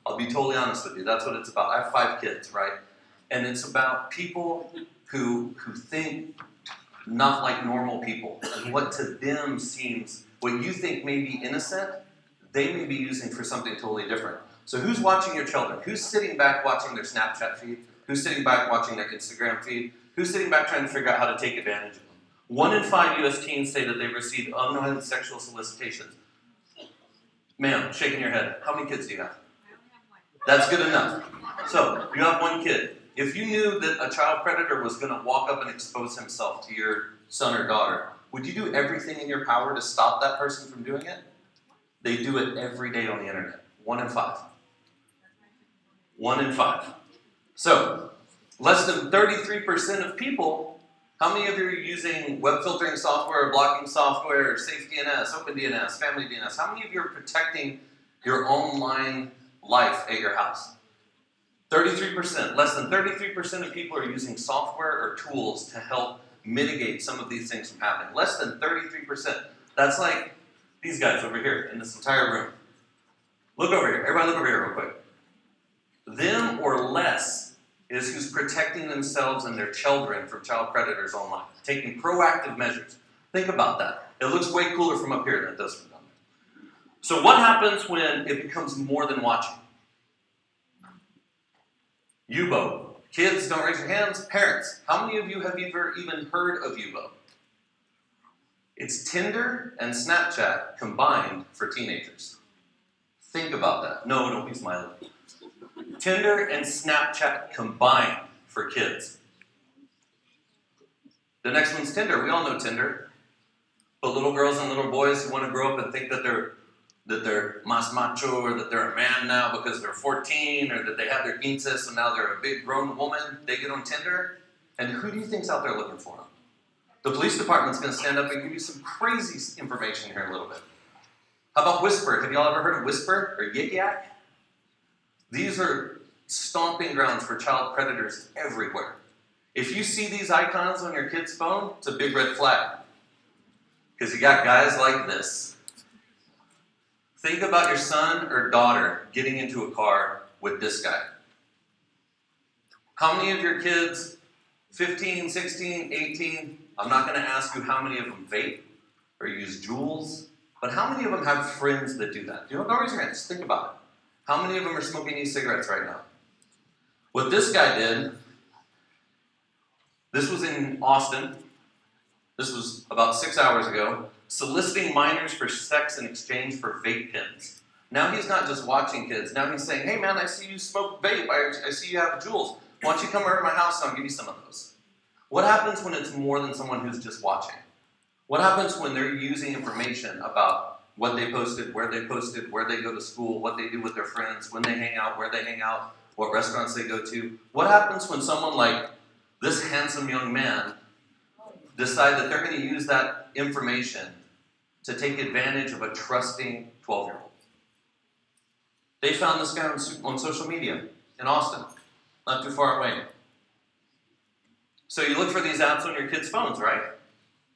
I'll be totally honest with you. That's what it's about. I have 5 kids, right? And it's about people who think not like normal people. And what to them seems, what you think may be innocent, they may be using for something totally different. So who's watching your children? Who's sitting back watching their Snapchat feed? Who's sitting back watching their Instagram feed? Who's sitting back trying to figure out how to take advantage of them? 1 in 5 U.S. teens say that they've received unknown sexual solicitations. Ma'am, shaking your head. How many kids do you have? That's good enough. So, you have 1 kid. If you knew that a child predator was going to walk up and expose himself to your son or daughter, would you do everything in your power to stop that person from doing it? They do it every day on the internet. 1 in 5. 1 in 5. So, less than 33% of people, how many of you are using web filtering software, blocking software, safe DNS, open DNS, family DNS? How many of you are protecting your online life at your house. 33%, less than 33% of people are using software or tools to help mitigate some of these things from happening. Less than 33%. That's like these guys over here in this entire room. Look over here. Everybody look over here real quick. Them or less is who's protecting themselves and their children from child predators online, taking proactive measures. Think about that. It looks way cooler from up here than it does from down there. So what happens when it becomes more than watching? U-boat. Kids, don't raise your hands. Parents, how many of you have ever even heard of U-boat? It's Tinder and Snapchat combined for teenagers. Think about that. No, don't be smiling. Tinder and Snapchat combined for kids. The next one's Tinder. We all know Tinder. But little girls and little boys who want to grow up and think that they're mas macho, or that they're a man now because they're 14, or that they have their 15, so now they're a big grown woman, they get on Tinder. And who do you think's out there looking for them? The police department's going to stand up and give you some crazy information here in a little bit. How about Whisper? Have y'all ever heard of Whisper or Yik Yak? These are stomping grounds for child predators everywhere. If you see these icons on your kid's phone, it's a big red flag. Because you got guys like this. Think about your son or daughter getting into a car with this guy. How many of your kids, 15, 16, 18, I'm not going to ask you how many of them vape or use Juuls, but how many of them have friends that do that? Don't raise your hands, think about it. How many of them are smoking e-cigarettes right now? What this guy did, this was in Austin. This was about 6 hours ago, soliciting minors for sex in exchange for vape pens. Now he's not just watching kids. Now he's saying, hey man, I see you smoke vape. I see you have Juuls. Why don't you come over to my house and I'll give you some of those? What happens when it's more than someone who's just watching? What happens when they're using information about what they posted, where they go to school, what they do with their friends, when they hang out, where they hang out, what restaurants they go to? What happens when someone like this handsome young man decide that they're going to use that information to take advantage of a trusting 12-year-old? They found this guy on social media in Austin, not too far away. So you look for these apps on your kids' phones, right?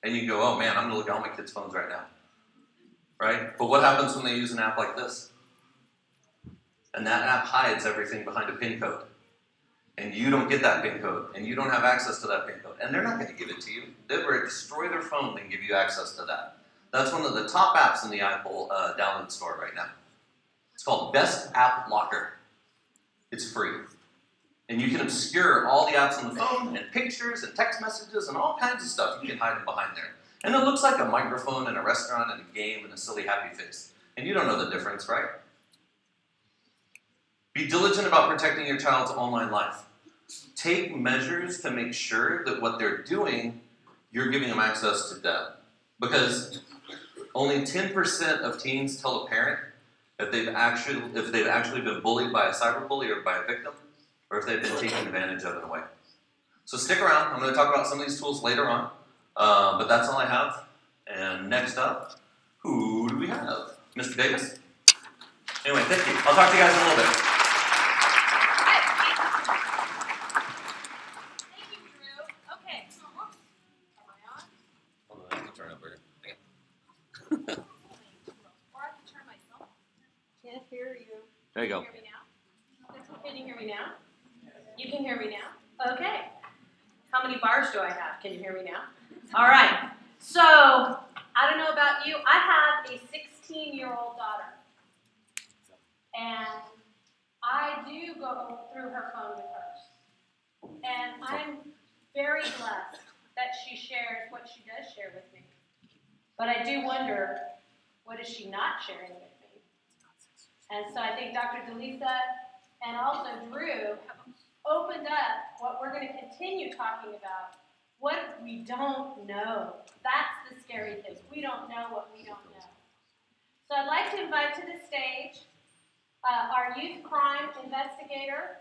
And you go, oh man, I'm going to look at all my kids' phones right now. Right? But what happens when they use an app like this? And that app hides everything behind a PIN code. And you don't get that PIN code, and you don't have access to that PIN code. And they're not going to give it to you. They'll destroy their phone and give you access to that. That's one of the top apps in the Apple download store right now. It's called Best App Locker. It's free. And you can obscure all the apps on the phone, and pictures, and text messages, and all kinds of stuff. You can hide them behind there. And it looks like a microphone in a restaurant and a game and a silly happy face. And you don't know the difference, right? Be diligent about protecting your child's online life. Take measures to make sure that what they're doing, you're giving them access to that. Because only 10% of teens tell a parent if they've actually been bullied by a cyberbully or by a victim, or if they've been taken advantage of in a way. So stick around. I'm going to talk about some of these tools later on. But that's all I have. And next up, who do we have? Mr. Davis? Anyway, thank you. I'll talk to you guys in a little bit. Thank you, Drew. Okay. Am I on? Hold on, I have to turn up here. Or I can turn myself. Can't hear you. There you go. Can you hear me now? Can you hear me now? You can hear me now? Okay. How many bars do I have? Can you hear me now? All right. So, I don't know about you. I have a 16-year-old daughter. And I do go through her phone with her. And I'm very blessed that she shares what she does share with me. But I do wonder, what is she not sharing with me? And so I think Dr. Delisa and also Drew opened up what we're going to continue talking about. What we don't know. That's the scary thing. We don't know what we don't know. So I'd like to invite to the stage our youth crime investigator,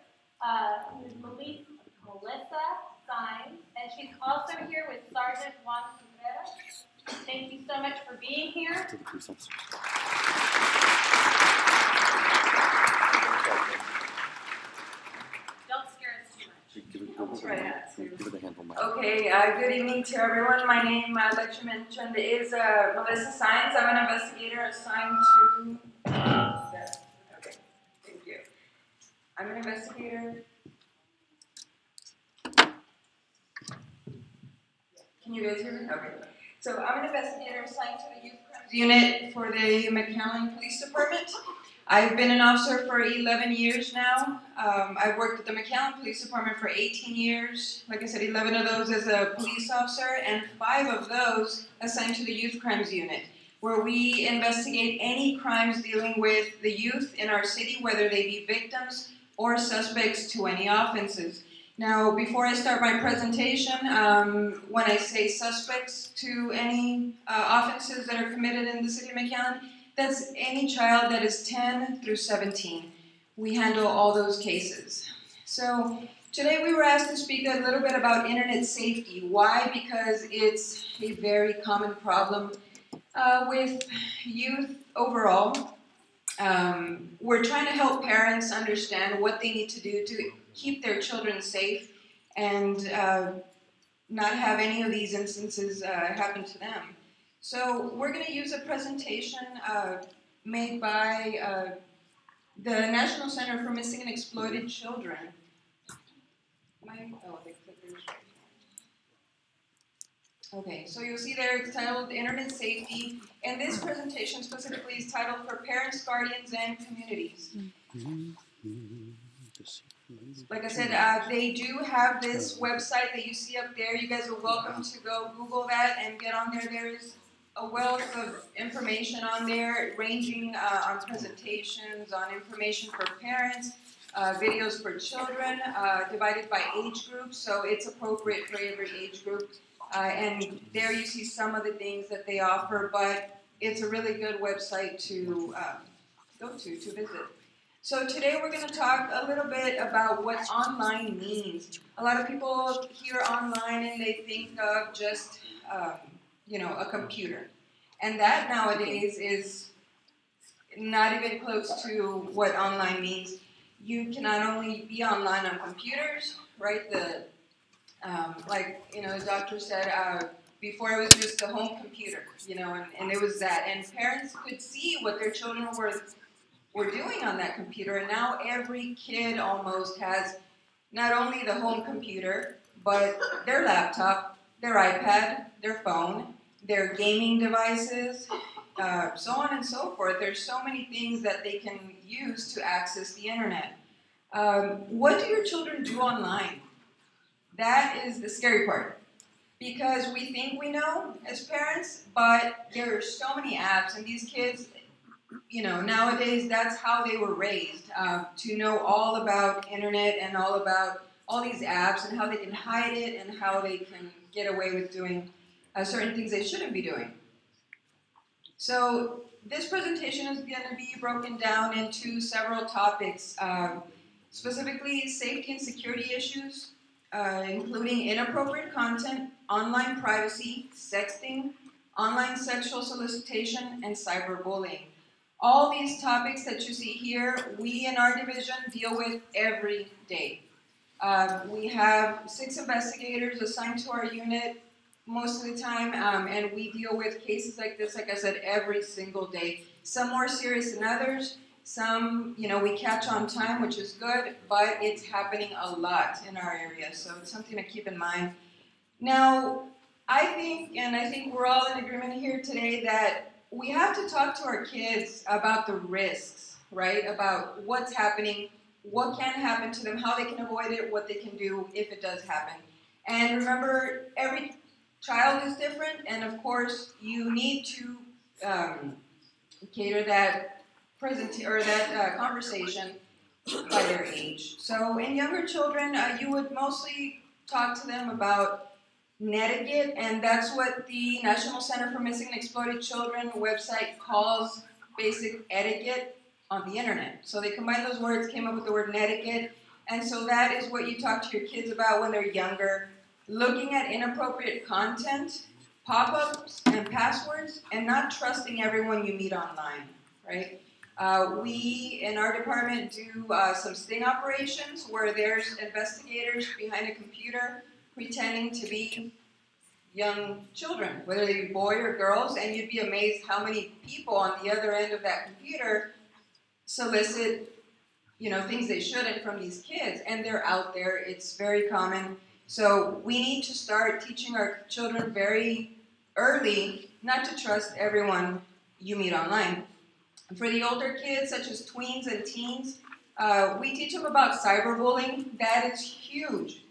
Melissa Sines, and she's also here with Sergeant Juan Contreras. Thank you so much for being here. try not to. Okay, good evening to everyone. My name, like you mentioned, is Melissa Sines. I'm an investigator assigned to... Okay, thank you. I'm an investigator. Can you guys hear me? Okay. So I'm an investigator assigned to the Youth Crimes Unit for the McAllen Police Department. I've been an officer for 11 years now. I've worked at the McAllen Police Department for 18 years. Like I said, 11 of those as a police officer, and 5 of those assigned to the Youth Crimes Unit, where we investigate any crimes dealing with the youth in our city, whether they be victims or suspects to any offenses. Now, before I start my presentation, when I say suspects to any offenses that are committed in the city of McAllen, that's any child that is 10 through 17. We handle all those cases. So today we were asked to speak a little bit about internet safety. Why? Because it's a very common problem with youth overall. We're trying to help parents understand what they need to do to keep their children safe and not have any of these instances happen to them. So we're going to use a presentation made by the National Center for Missing and Exploited Children. Okay, so you'll see there it's titled Internet Safety, and this presentation specifically is titled For Parents, Guardians, and Communities. Like I said, they do have this website that you see up there. You guys are welcome to go Google that and get on there. There is a wealth of information on there, ranging on presentations, on information for parents, videos for children, divided by age groups, so it's appropriate for every age group. And there you see some of the things that they offer, but it's a really good website to go to visit. So today we're going to talk a little bit about what online means. A lot of people hear online and they think of just, a computer. And that nowadays is not even close to what online means. You can not only be online on computers, right? The doctor said, before it was just a home computer, and it was that. And parents could see what their children were doing on that computer. And now every kid almost has not only the home computer, but their laptop, their iPad, their phone, their gaming devices, so on and so forth. There's so many things that they can use to access the internet. What do your children do online? That is the scary part, because we think we know as parents, but there are so many apps, and these kids, nowadays that's how they were raised, to know all about internet and all about all these apps and how they can hide it and how they can get away with doing certain things they shouldn't be doing. So this presentation is going to be broken down into several topics, specifically safety and security issues, including inappropriate content, online privacy, sexting, online sexual solicitation, and cyberbullying. All these topics that you see here, we in our division deal with every day. We have 6 investigators assigned to our unit most of the time, and we deal with cases like this, like I said, every single day. Some more serious than others. Some, we catch on time, which is good, but it's happening a lot in our area, so it's something to keep in mind. Now, I think we're all in agreement here today that we have to talk to our kids about the risks, right? About what's happening, what can happen to them, how they can avoid it, what they can do if it does happen. And remember, every child is different, and of course, you need to cater that conversation by their age. So in younger children, you would mostly talk to them about netiquette, and that's what the National Center for Missing and Exploited Children website calls basic etiquette on the internet. So they combined those words, came up with the word netiquette, and so that is what you talk to your kids about when they're younger. Looking at inappropriate content, pop-ups, and passwords, and not trusting everyone you meet online, right? We, in our department, do some sting operations where there's investigators behind a computer pretending to be young children, whether they be boy or girls, and you'd be amazed how many people on the other end of that computer solicit, things they shouldn't from these kids, and they're out there. It's very common. So we need to start teaching our children very early not to trust everyone you meet online. For the older kids, such as tweens and teens, we teach them about cyberbullying. That is huge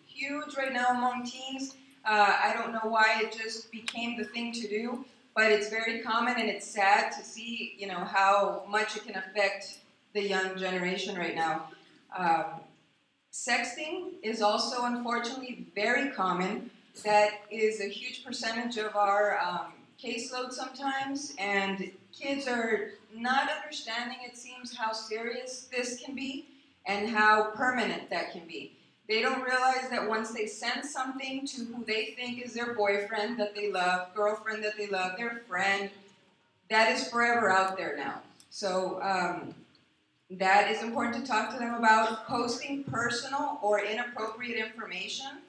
right now among teens. I don't know why it just became the thing to do, but it's very common, and it's sad to see, how much it can affect the young generation right now. Sexting is also, unfortunately, very common. That is a huge percentage of our caseload sometimes, and kids are not understanding, it seems, how serious this can be and how permanent that can be. They don't realize that once they send something to who they think is their boyfriend that they love, girlfriend that they love, their friend, that is forever out there now. So that is important to talk to them about. Posting personal or inappropriate information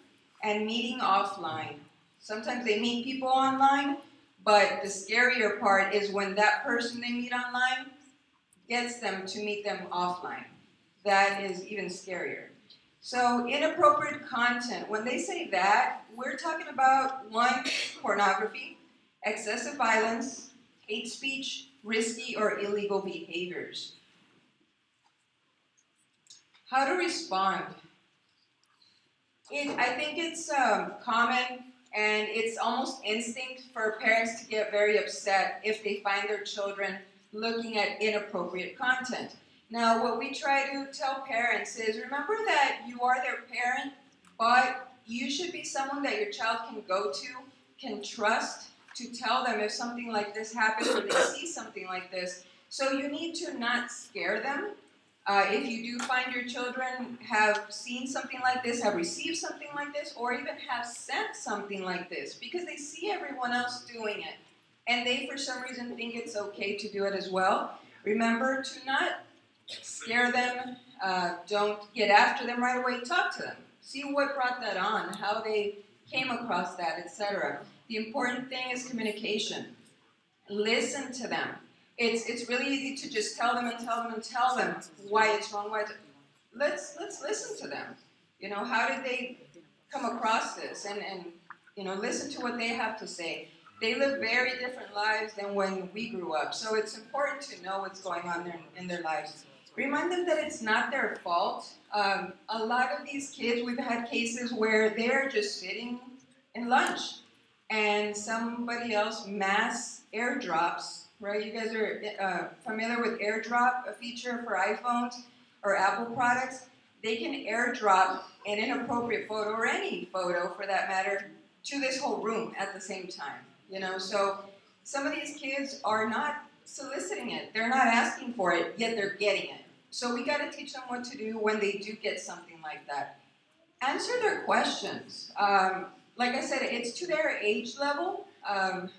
and meeting offline. Sometimes they meet people online, but the scarier part is when that person they meet online gets them to meet them offline. That is even scarier. So inappropriate content, when they say that, we're talking about, one, pornography, excessive violence, hate speech, risky or illegal behaviors. How to respond. I think it's common and it's almost instinct for parents to get very upset if they find their children looking at inappropriate content. Now, what we try to tell parents is, remember that you are their parent, but you should be someone that your child can go to, can trust, to tell them if something like this happens or they see something like this. So you need to not scare them. If you do find your children have seen something like this, have received something like this, or even have sent something like this, because they see everyone else doing it, and they, for some reason, think it's okay to do it as well, remember to not scare them, don't get after them right away, talk to them. See what brought that on, how they came across that, etc. The important thing is communication. Listen to them. It's really easy to just tell them and tell them and tell them why it's wrong. Let's listen to them. How did they come across this? And listen to what they have to say. They live very different lives than when we grew up. So it's important to know what's going on in their lives. Remind them that it's not their fault. A lot of these kids, we've had cases where they're just sitting in lunch and somebody else mass airdrops. Right, you guys are familiar with AirDrop, a feature for iPhones or Apple products. They can AirDrop an inappropriate photo, or any photo for that matter, to this whole room at the same time. So some of these kids are not soliciting it. They're not asking for it, yet they're getting it. So we got to teach them what to do when they do get something like that. Answer their questions. Like I said, it's to their age level.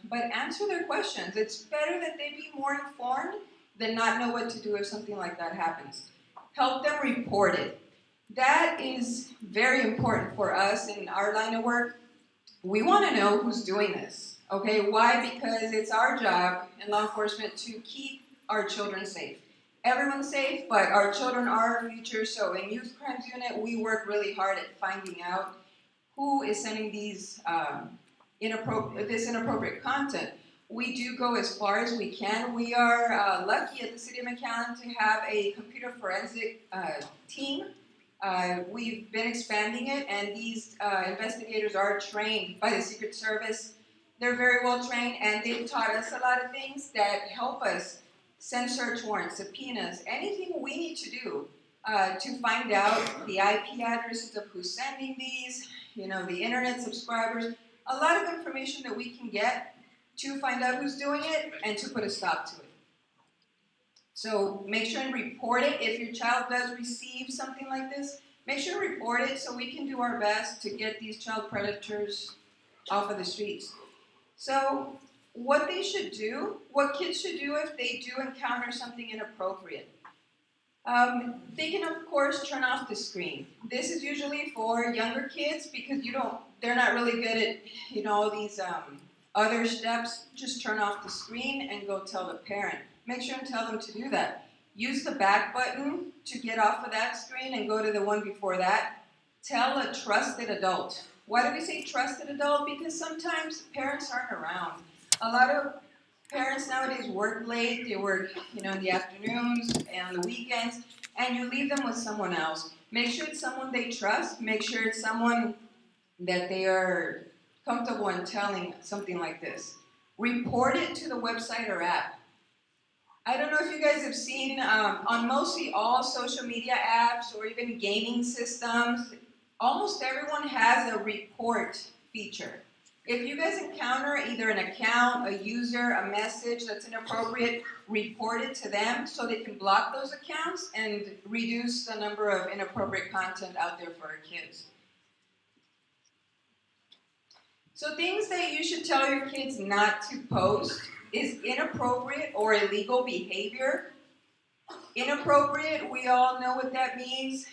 But answer their questions. It's better that they be more informed than not know what to do if something like that happens. Help them report it. That is very important for us in our line of work. We want to know who's doing this. Okay, why? Because it's our job in law enforcement to keep our children safe. Everyone's safe, but our children are our future. So in Youth Crimes Unit, we work really hard at finding out who is sending these inappropriate content. We do go as far as we can. We are lucky at the City of McAllen to have a computer forensic team. We've been expanding it, and these investigators are trained by the Secret Service. They're very well trained, and they've taught us a lot of things that help us send search warrants, subpoenas, anything we need to do to find out the IP addresses of who's sending these, the internet subscribers, a lot of information that we can get to find out who's doing it and to put a stop to it. So make sure and report it. If your child does receive something like this, make sure to report it so we can do our best to get these child predators off of the streets. So what they should do, what kids should do if they do encounter something inappropriate. They can, of course, turn off the screen. This is usually for younger kids because they're not really good at, all these other steps. Just turn off the screen and go tell the parent. Make sure and tell them to do that. Use the back button to get off of that screen and go to the one before that. Tell a trusted adult. Why do we say trusted adult? Because sometimes parents aren't around. A lot of parents nowadays work late. They work, in the afternoons and on the weekends, and you leave them with someone else. Make sure it's someone they trust. Make sure it's someone that they are comfortable in telling something like this. Report it to the website or app. I don't know if you guys have seen on mostly all social media apps or even gaming systems, almost everyone has a report feature. If you guys encounter either an account, a user, a message that's inappropriate, report it to them so they can block those accounts and reduce the number of inappropriate content out there for our kids. So things that you should tell your kids not to post is inappropriate or illegal behavior. Inappropriate, we all know what that means.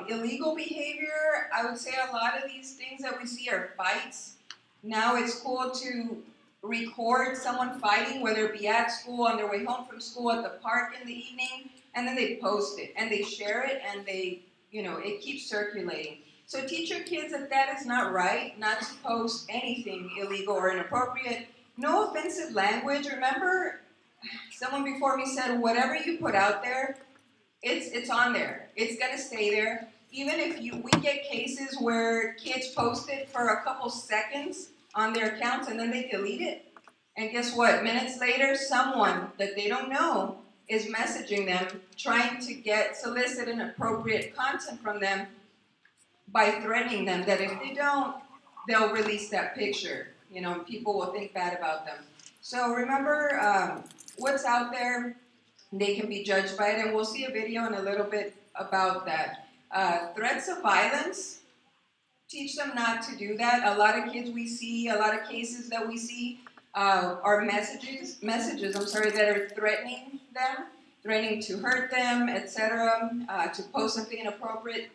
Illegal behavior, I would say a lot of these things that we see are fights. Now it's cool to record someone fighting, whether it be at school, on their way home from school, at the park in the evening, and then they post it, and they share it, and it keeps circulating. So teach your kids that that is not right, not to post anything illegal or inappropriate. No offensive language. Remember, someone before me said, whatever you put out there, it's on there. It's going to stay there. Even if we get cases where kids post it for a couple seconds on their accounts and then they delete it. And guess what? Minutes later, someone that they don't know is messaging them, trying to solicit inappropriate content from them by threatening them that if they don't, they'll release that picture. People will think bad about them. So remember, what's out there, they can be judged by it, and we'll see a video in a little bit about that. Threats of violence, teach them not to do that. A lot of kids we see, a lot of cases that we see are messages, that are threatening them, threatening to hurt them, etc., to post something inappropriate.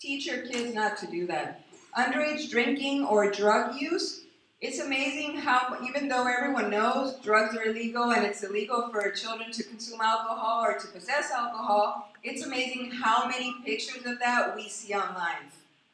Teach your kids not to do that. Underage drinking or drug use, it's amazing how, even though everyone knows drugs are illegal and it's illegal for children to consume alcohol or to possess alcohol, it's amazing how many pictures of that we see online.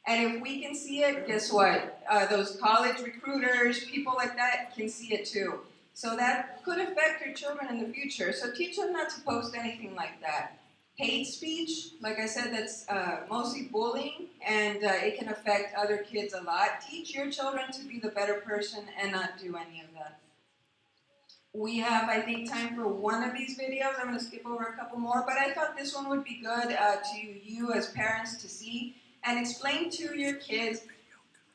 And if we can see it, guess what? Those college recruiters, people like that can see it too. So that could affect your children in the future. So teach them not to post anything like that. Hate speech, like I said, that's mostly bullying, and it can affect other kids a lot. Teach your children to be the better person and not do any of that. We have, I think, time for one of these videos. I'm going to skip over a couple more, but I thought this one would be good to you as parents to see and explain to your kids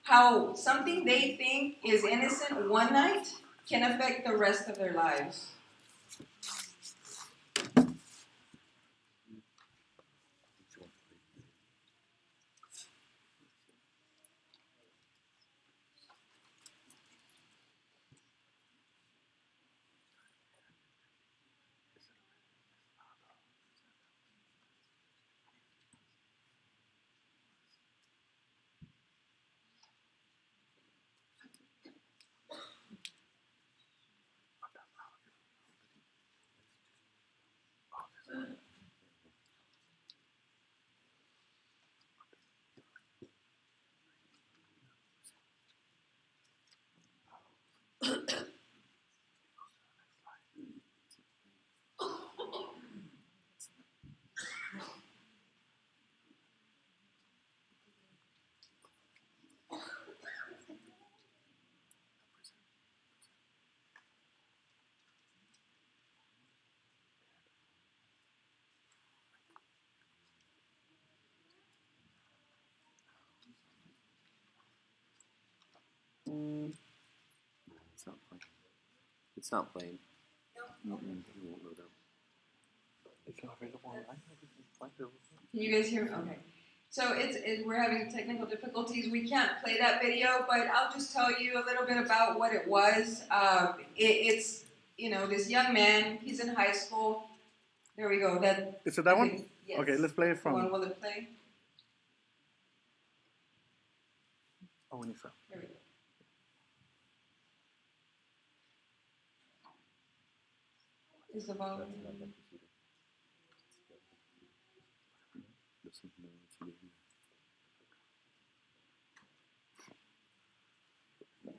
how something they think is innocent one night can affect the rest of their lives. It's not playing. It's not playing. No. It won't load up. It's not available online. Can you guys hear me? Okay. So we're having technical difficulties. We can't play that video, but I'll just tell you a little bit about what it was. It's, this young man, he's in high school. There we go. Is it that one? Yes. Okay, let's play it from. One, will it play? Oh, when you fell. There we go. Is the volume?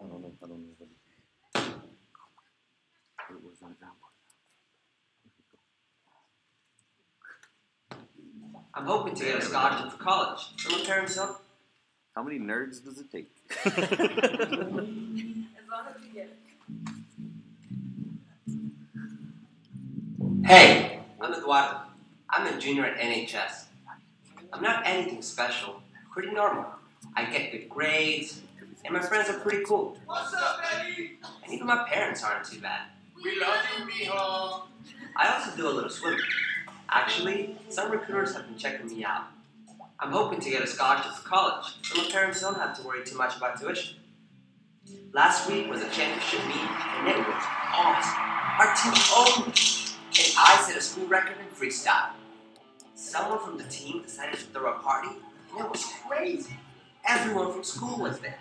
I don't know. It wasn't that one. I'm hoping to get a scholarship for college. From my parents' help. How many nerds does it take? As long as you get it. Hey, I'm Eduardo. I'm a junior at NHS. I'm not anything special. Pretty normal. I get good grades, and my friends are pretty cool. What's up, Eddie? And even my parents aren't too bad. We love you, mijo. I also do a little swimming. Actually, some recruiters have been checking me out. I'm hoping to get a scholarship for college, so my parents don't have to worry too much about tuition. Last week was a championship meet, and it was awesome. Our team owned it, and I set a school record in freestyle. Someone from the team decided to throw a party, and it was crazy. Everyone from school was there,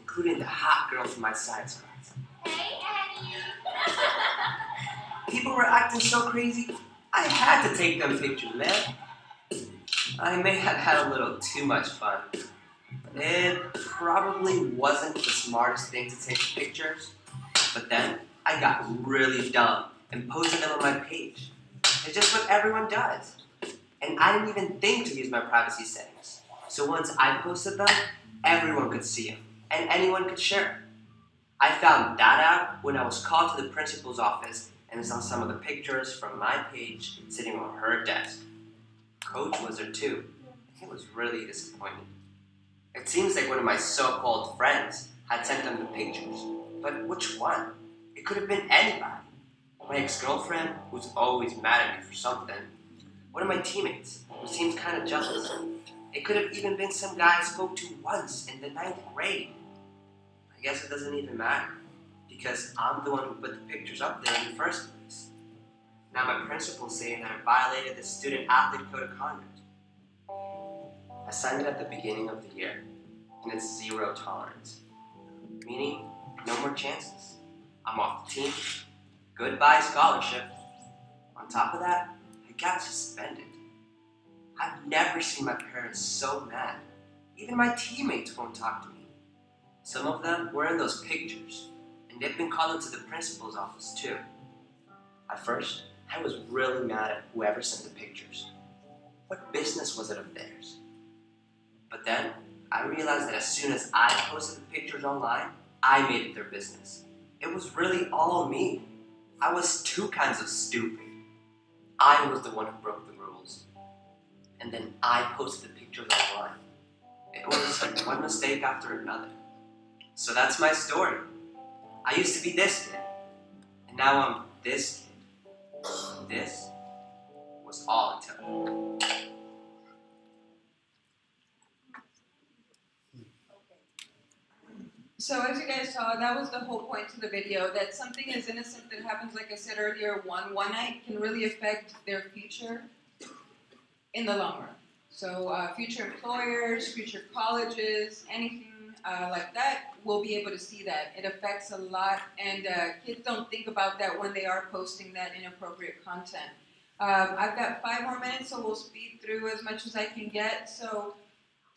including the hot girl from my science class. Hey, Eddie. People were acting so crazy, I had to take them pictures, man. I may have had a little too much fun. It probably wasn't the smartest thing to take pictures, but then I got really dumb and posted them on my page. It's just what everyone does. And I didn't even think to use my privacy settings. So once I posted them, everyone could see them, and anyone could share. I found that out when I was called to the principal's office and saw some of the pictures from my page sitting on her desk. Coach was there too. He was really disappointed. It seems like one of my so-called friends had sent them the pictures. But which one? It could have been anybody. My ex-girlfriend, who's always mad at me for something. One of my teammates, who seems kind of jealous. It could have even been some guy I spoke to once in the 9th grade. I guess it doesn't even matter, because I'm the one who put the pictures up there in the first place. Now my principal's saying that I violated the student-athlete code of conduct. I signed it at the beginning of the year, and it's 0 tolerance. Meaning, no more chances. I'm off the team. Goodbye scholarship. On top of that, I got suspended. I've never seen my parents so mad. Even my teammates won't talk to me. Some of them were in those pictures, and they've been calling to the principal's office too. At first, I was really mad at whoever sent the pictures. What business was it of theirs? But then, I realized that as soon as I posted the pictures online, I made it their business. It was really all me. I was 2 kinds of stupid. I was the one who broke the rules. And then I posted the pictures online. It was like one mistake after another. So that's my story. I used to be this kid, and now I'm this kid. This was all it took. So as you guys saw, that was the whole point to the video, that something as innocent that happens, like I said earlier, one night can really affect their future in the long run. So future employers, future colleges, anything like that, will be able to see that. It affects a lot, and kids don't think about that when they are posting that inappropriate content. I've got 5 more minutes, so we'll speed through as much as I can get. So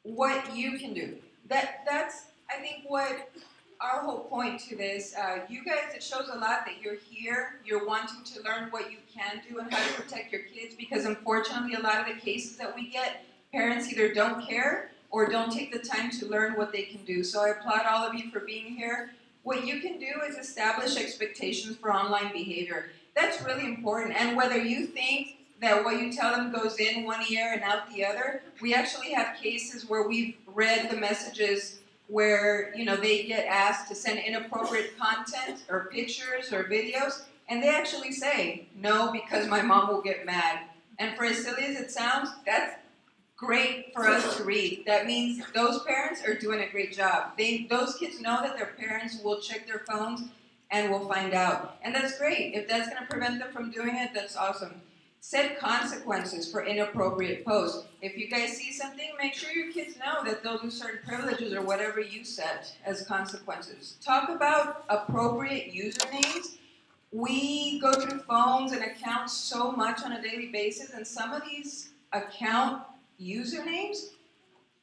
what you can do, that's I think what our whole point to this, you guys, it shows a lot that you're here, you're wanting to learn what you can do and how to protect your kids, because unfortunately a lot of the cases that we get, parents either don't care or don't take the time to learn what they can do. So I applaud all of you for being here. What you can do is establish expectations for online behavior. That's really important, and whether you think that what you tell them goes in one ear and out the other, we actually have cases where we've read the messages where, you know, they get asked to send inappropriate content or pictures or videos, and they actually say, no, because my mom will get mad. And for as silly as it sounds, that's great for us to read. That means those parents are doing a great job. Those kids know that their parents will check their phones and will find out. And that's great. If that's going to prevent them from doing it, that's awesome. Set consequences for inappropriate posts. If you guys see something, make sure your kids know that they'll lose certain privileges or whatever you set as consequences. Talk about appropriate usernames. We go through phones and accounts so much on a daily basis, and some of these account usernames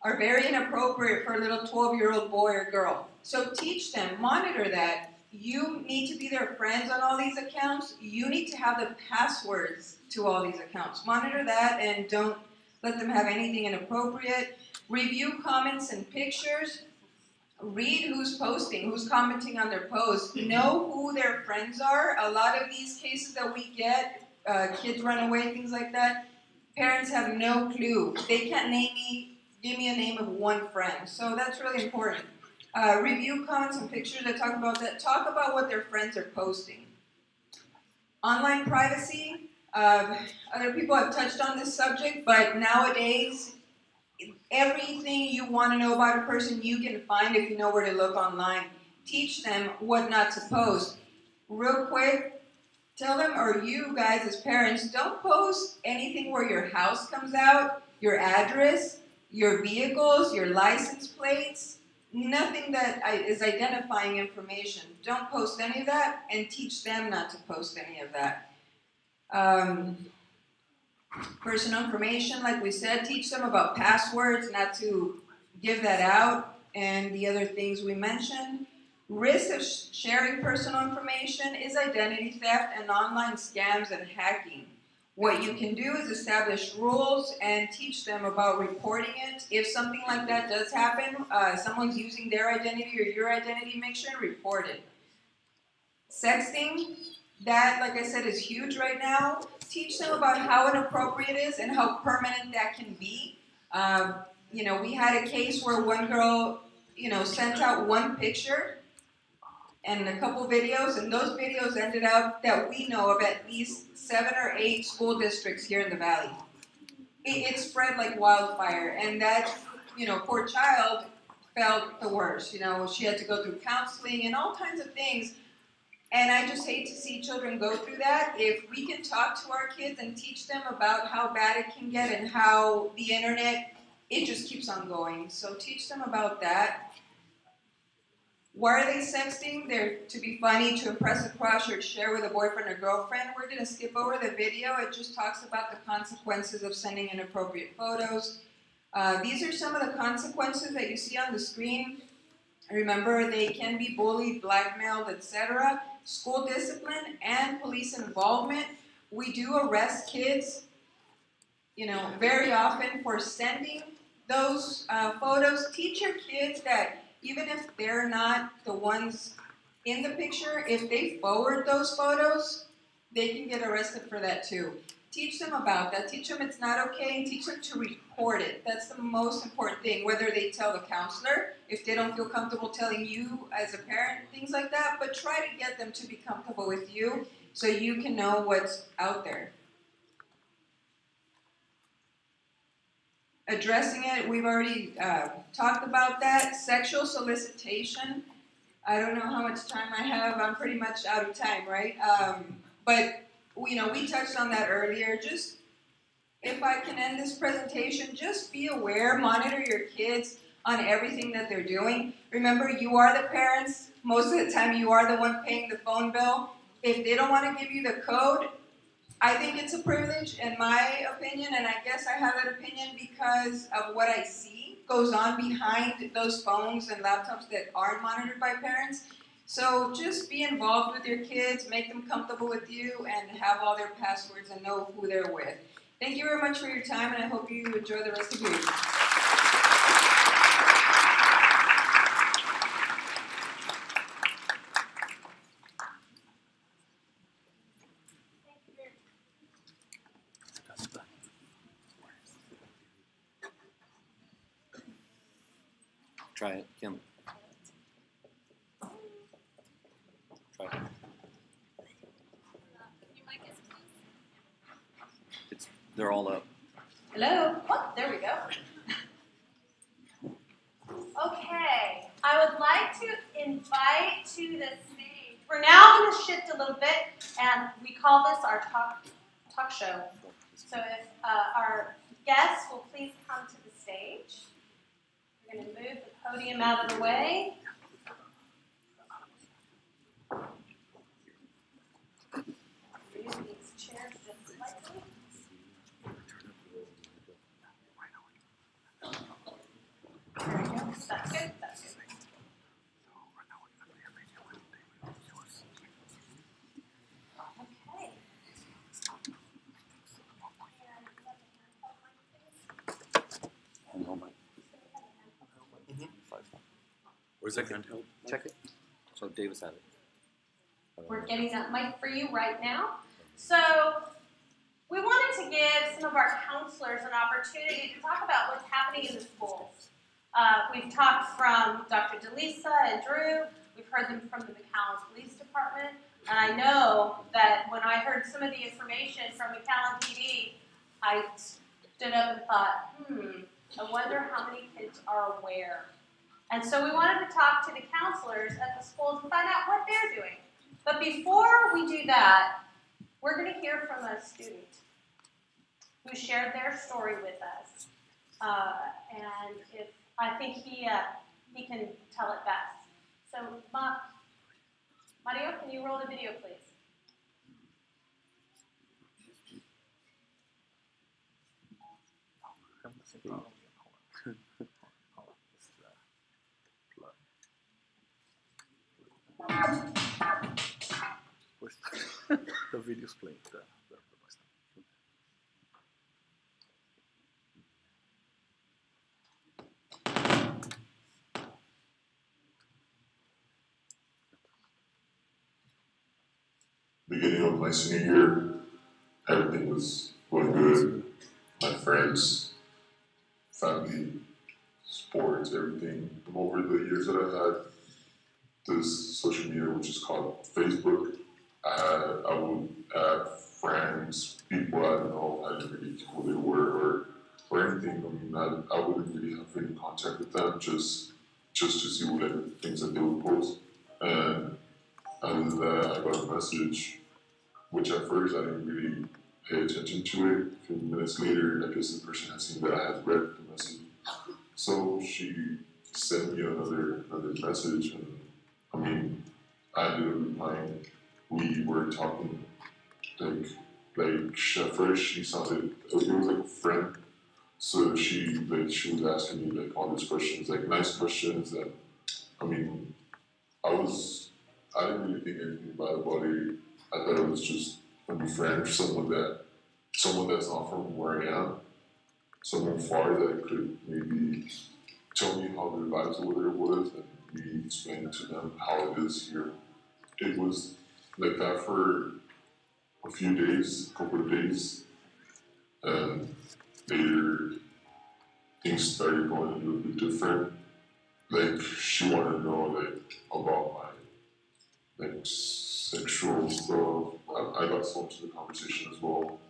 are very inappropriate for a little 12-year-old boy or girl. So teach them, monitor that. You need to be their friends on all these accounts. You need to have the passwords to all these accounts. Monitor that and don't let them have anything inappropriate. Review comments and pictures. Read who's posting, who's commenting on their posts. Know who their friends are. A lot of these cases that we get, kids run away, things like that, parents have no clue. They can't give me a name of one friend. So that's really important. Review comments and pictures that talk about that. Talk about what their friends are posting. Online privacy. Other people have touched on this subject, but nowadays, everything you want to know about a person, you can find if you know where to look online. Teach them what not to post. Real quick, tell them, or you guys as parents, don't post anything where your house comes out, your address, your vehicles, your license plates. Nothing that is identifying information. Don't post any of that, and teach them not to post any of that. Personal information, like we said, teach them about passwords, not to give that out, and the other things we mentioned. Risk of sharing personal information is identity theft and online scams and hacking. What you can do is establish rules and teach them about reporting it. If something like that does happen, someone's using their identity or your identity, make sure to report it. Sexting, that, like I said, is huge right now. Teach them about how inappropriate it is and how permanent that can be. We had a case where one girl, sent out one picture and a couple videos, and those videos ended up, that we know of, at least 7 or 8 school districts here in the Valley. It spread like wildfire, and that, poor child felt the worst. She had to go through counseling and all kinds of things, and I just hate to see children go through that. If we can talk to our kids and teach them about how bad it can get and how the internet, it just keeps on going. So teach them about that. Why are they sexting? They're to be funny, to impress a crush, or to share with a boyfriend or girlfriend. We're going to skip over the video. It just talks about the consequences of sending inappropriate photos. These are some of the consequences that you see on the screen. Remember, they can be bullied, blackmailed, etc. School discipline and police involvement. We do arrest kids, very often for sending those photos. Teach your kids that even if they're not the ones in the picture, if they forward those photos, they can get arrested for that too. Teach them about that. Teach them it's not okay, and teach them to report it. That's the most important thing, whether they tell the counselor, if they don't feel comfortable telling you as a parent, things like that, but try to get them to be comfortable with you so you can know what's out there. Addressing it, we've already talked about that. Sexual solicitation. I don't know how much time I have. I'm pretty much out of time, right? But we touched on that earlier. Just, if I can end this presentation, just be aware, monitor your kids on everything that they're doing. Remember, you are the parents. Most of the time, you are the one paying the phone bill. If they don't want to give you the code, I think it's a privilege, in my opinion, and I guess I have that opinion because of what I see goes on behind those phones and laptops that aren't monitored by parents. So just be involved with your kids, make them comfortable with you, and have all their passwords and know who they're with. Thank you very much for your time, and I hope you enjoy the rest of your evening. Try it, Kim. Try it. They're all up. Hello? Oh, there we go. Okay, I would like to invite to the stage. We're now going to shift a little bit, and we call this our talk show. So if our guests will please come to the stage. We're going to move the podium out of the way. Move these chairs just slightly. There we go. That's good. That's good. Okay. Where's that handheld? Check it. So Davis had it. We're getting that mic for you right now. So we wanted to give some of our counselors an opportunity to talk about what's happening in the schools. We've talked from Dr. DeLisa and Drew. We've heard them from the McAllen Police Department. And I know that when I heard some of the information from McAllen PD, I stood up and thought, I wonder how many kids are aware. And so we wanted to talk to the counselors at the schools and find out what they're doing. But before we do that, we're going to hear from a student who shared their story with us. And if I think he can tell it best. So, Mario, can you roll the video, please? The video's playing. Beginning of my senior year, everything was going good. My friends, family, sports, everything. Over the years that I had this social media, which is called Facebook, I would have friends, people I don't know, I didn't really know who they were or anything. I mean, I wouldn't really have any contact with them, just to see what things that they would post. And after that, I got a message, which at first I didn't really pay attention to it. A few minutes later, I guess the person had seen that I had read the message. So she sent me another message, and I mean, I ended up replying. We were talking, like at first she sounded, it was like a friend. So she was asking me like all these questions, like nice questions, and I mean, I didn't really think anything about it. I thought it was just a new friend, someone that's not from where I am, someone far that could maybe tell me how their lives over there was, and me explain to them how it is here. It was like that for a few days, a couple of days, and later things started going a little bit different. Like she wanted to know about my sexual stuff. I got so into the conversation as well.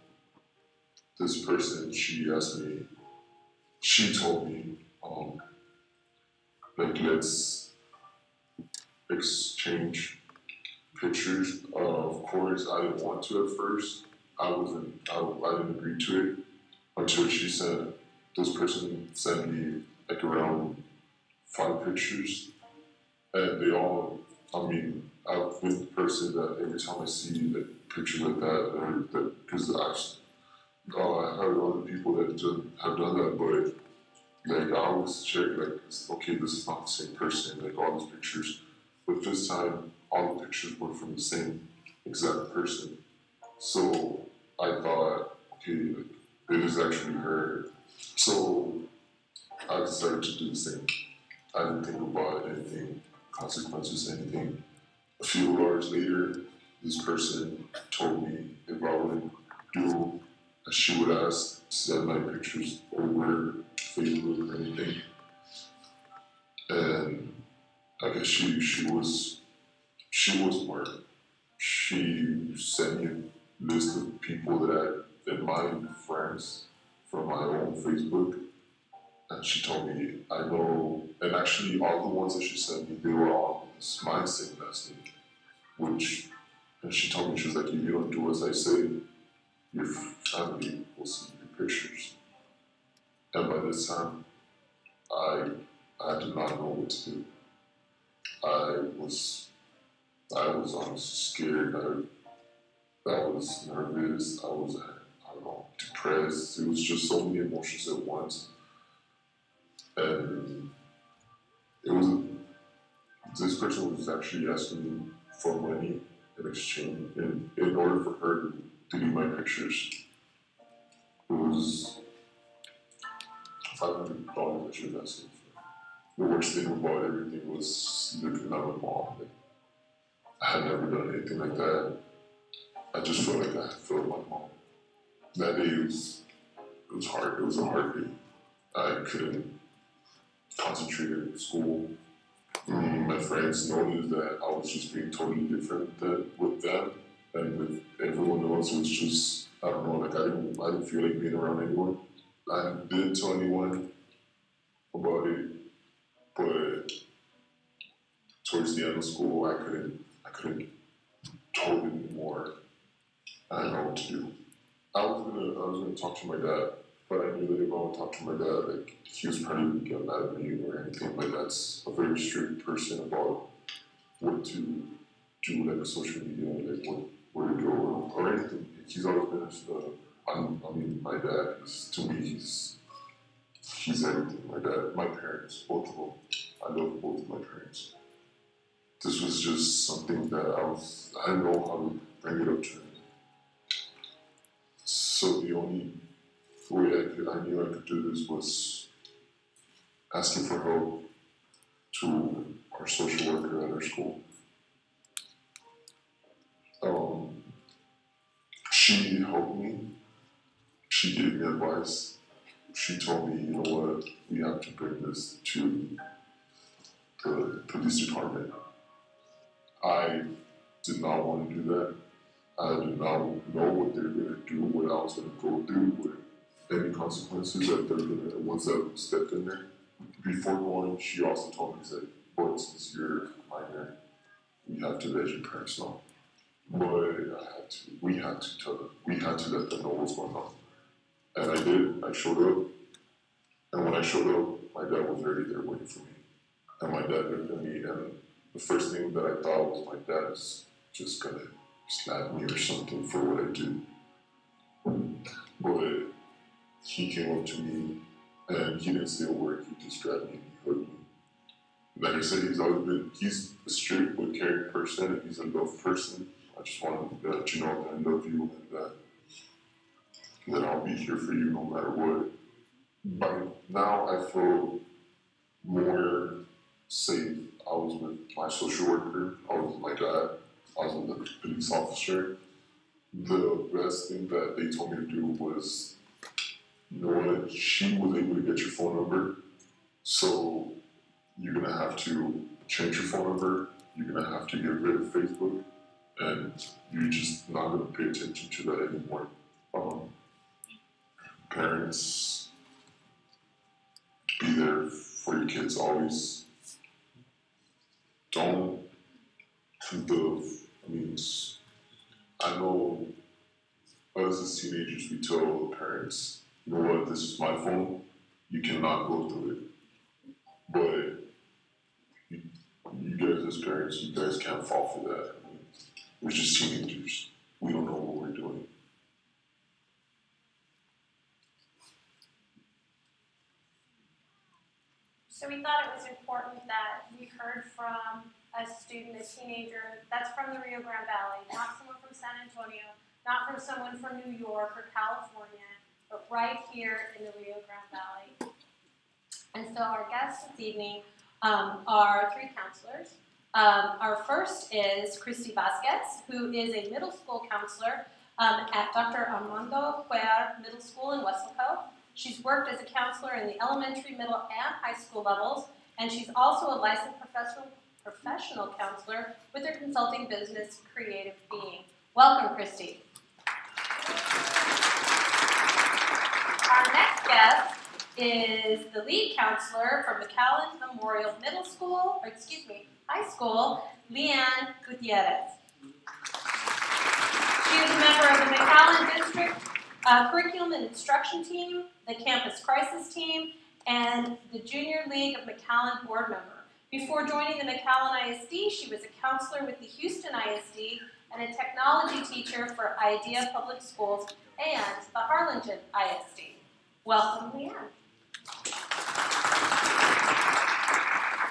This person, she told me, let's exchange pictures. Of course, I didn't want to at first. I didn't agree to it until this person sent me like around 5 pictures. And they all, I've been the person that every time I see a picture like that, because I heard other people that have done that, but like I always check, like, okay, this is not the same person, like all these pictures. But this time, all the pictures were from the same exact person. So I thought, okay, it is actually her. So I decided to do the same. I didn't think about anything, consequences, anything. A few hours later, this person told me if I would do as she would ask, send my pictures over Facebook or anything. And I guess she was smart. She sent me a list of people that I admired, friends from my own Facebook, and she told me, I know, and actually all the ones that she sent me, they were all my same last name, and she told me, she was like, if you don't do as I say, your family will see your pictures. And by this time, I did not know what to do. I was honestly scared. I was nervous. I was, I don't know, depressed. It was just so many emotions at once. And this person was actually asking me for money in exchange, in order for her to delete my pictures. It was $500 that she was asking for. The worst thing about everything was looking at my mom. Like, I had never done anything like that. I just felt like I had failed my mom. That day it was hard. It was a hard day. I couldn't concentrate in school. My friends noticed that I was just being totally different with them and with everyone else. It was just, I don't know, like I didn't feel like being around anyone. I didn't tell anyone about it, but towards the end of school, I couldn't told it anymore. I didn't know what to do. I was gonna talk to my dad, but I knew that if I would talk to my dad, like he was probably gonna get mad at me or anything. My dad's a very strict person about what to do, like social media, like where to go or anything. He's always been I mean, my dad, to me, he's everything. My dad, my parents, both of them. I love both of my parents. This was just something that I didn't know how to bring it up to him. So the only way I knew I could do this was asking for help to our social worker at our school. She helped me. She gave me advice. She told me, you know what, we have to bring this to the police department. I did not want to do that. I did not know what they were going to do, what I was going to go through, what any consequences that they're going to, once I stepped in there. Before going, she also told me, that, but since you're a minor, we have to let your parents know. But we had to tell them, we had to let them know what's going on. And I did, I showed up. And when I showed up, my dad was already there waiting for me. And my dad looked at me, and the first thing that I thought was my dad is just gonna slap me or something for what I do. But he came up to me, and he didn't say a word. He just grabbed me and he hugged me. Like I said, he's a strict but caring person, and he's a love person. I just wanted to let you know that I love you and that I'll be here for you no matter what. By now, I feel more safe. I was with my social worker, I was with my dad, I was with the police officer. The best thing that they told me to do was, you know what, she was able to get your phone number, so you're gonna have to change your phone number, you're gonna have to get rid of Facebook, and you're just not gonna pay attention to that anymore. Parents, be there for your kids always. Don't think of, I know us as teenagers, we tell parents, you know what, this is my phone, you cannot go through it. But you guys as parents, you guys can't fall for that. We're just teenagers. We don't know what we're doing. So we thought it was important that we heard from a student, a teenager, that's from the Rio Grande Valley, not someone from San Antonio, not from someone from New York or California, but right here in the Rio Grande Valley. And so our guests this evening are three counselors. Our first is Christy Vasquez, who is a middle school counselor at Dr. Armando Cuellar Middle School in Weslaco. She's worked as a counselor in the elementary, middle, and high school levels, and she's also a licensed professional counselor with her consulting business, Creative Being. Welcome, Christy. Our next guest is the lead counselor from McAllen Memorial High School, Leanne Gutierrez. She is a member of the McAllen District Curriculum and Instruction Team, the Campus Crisis Team, and the Junior League of McAllen board member. Before joining the McAllen ISD, she was a counselor with the Houston ISD and a technology teacher for IDEA Public Schools and the Harlingen ISD. Welcome, Leanne.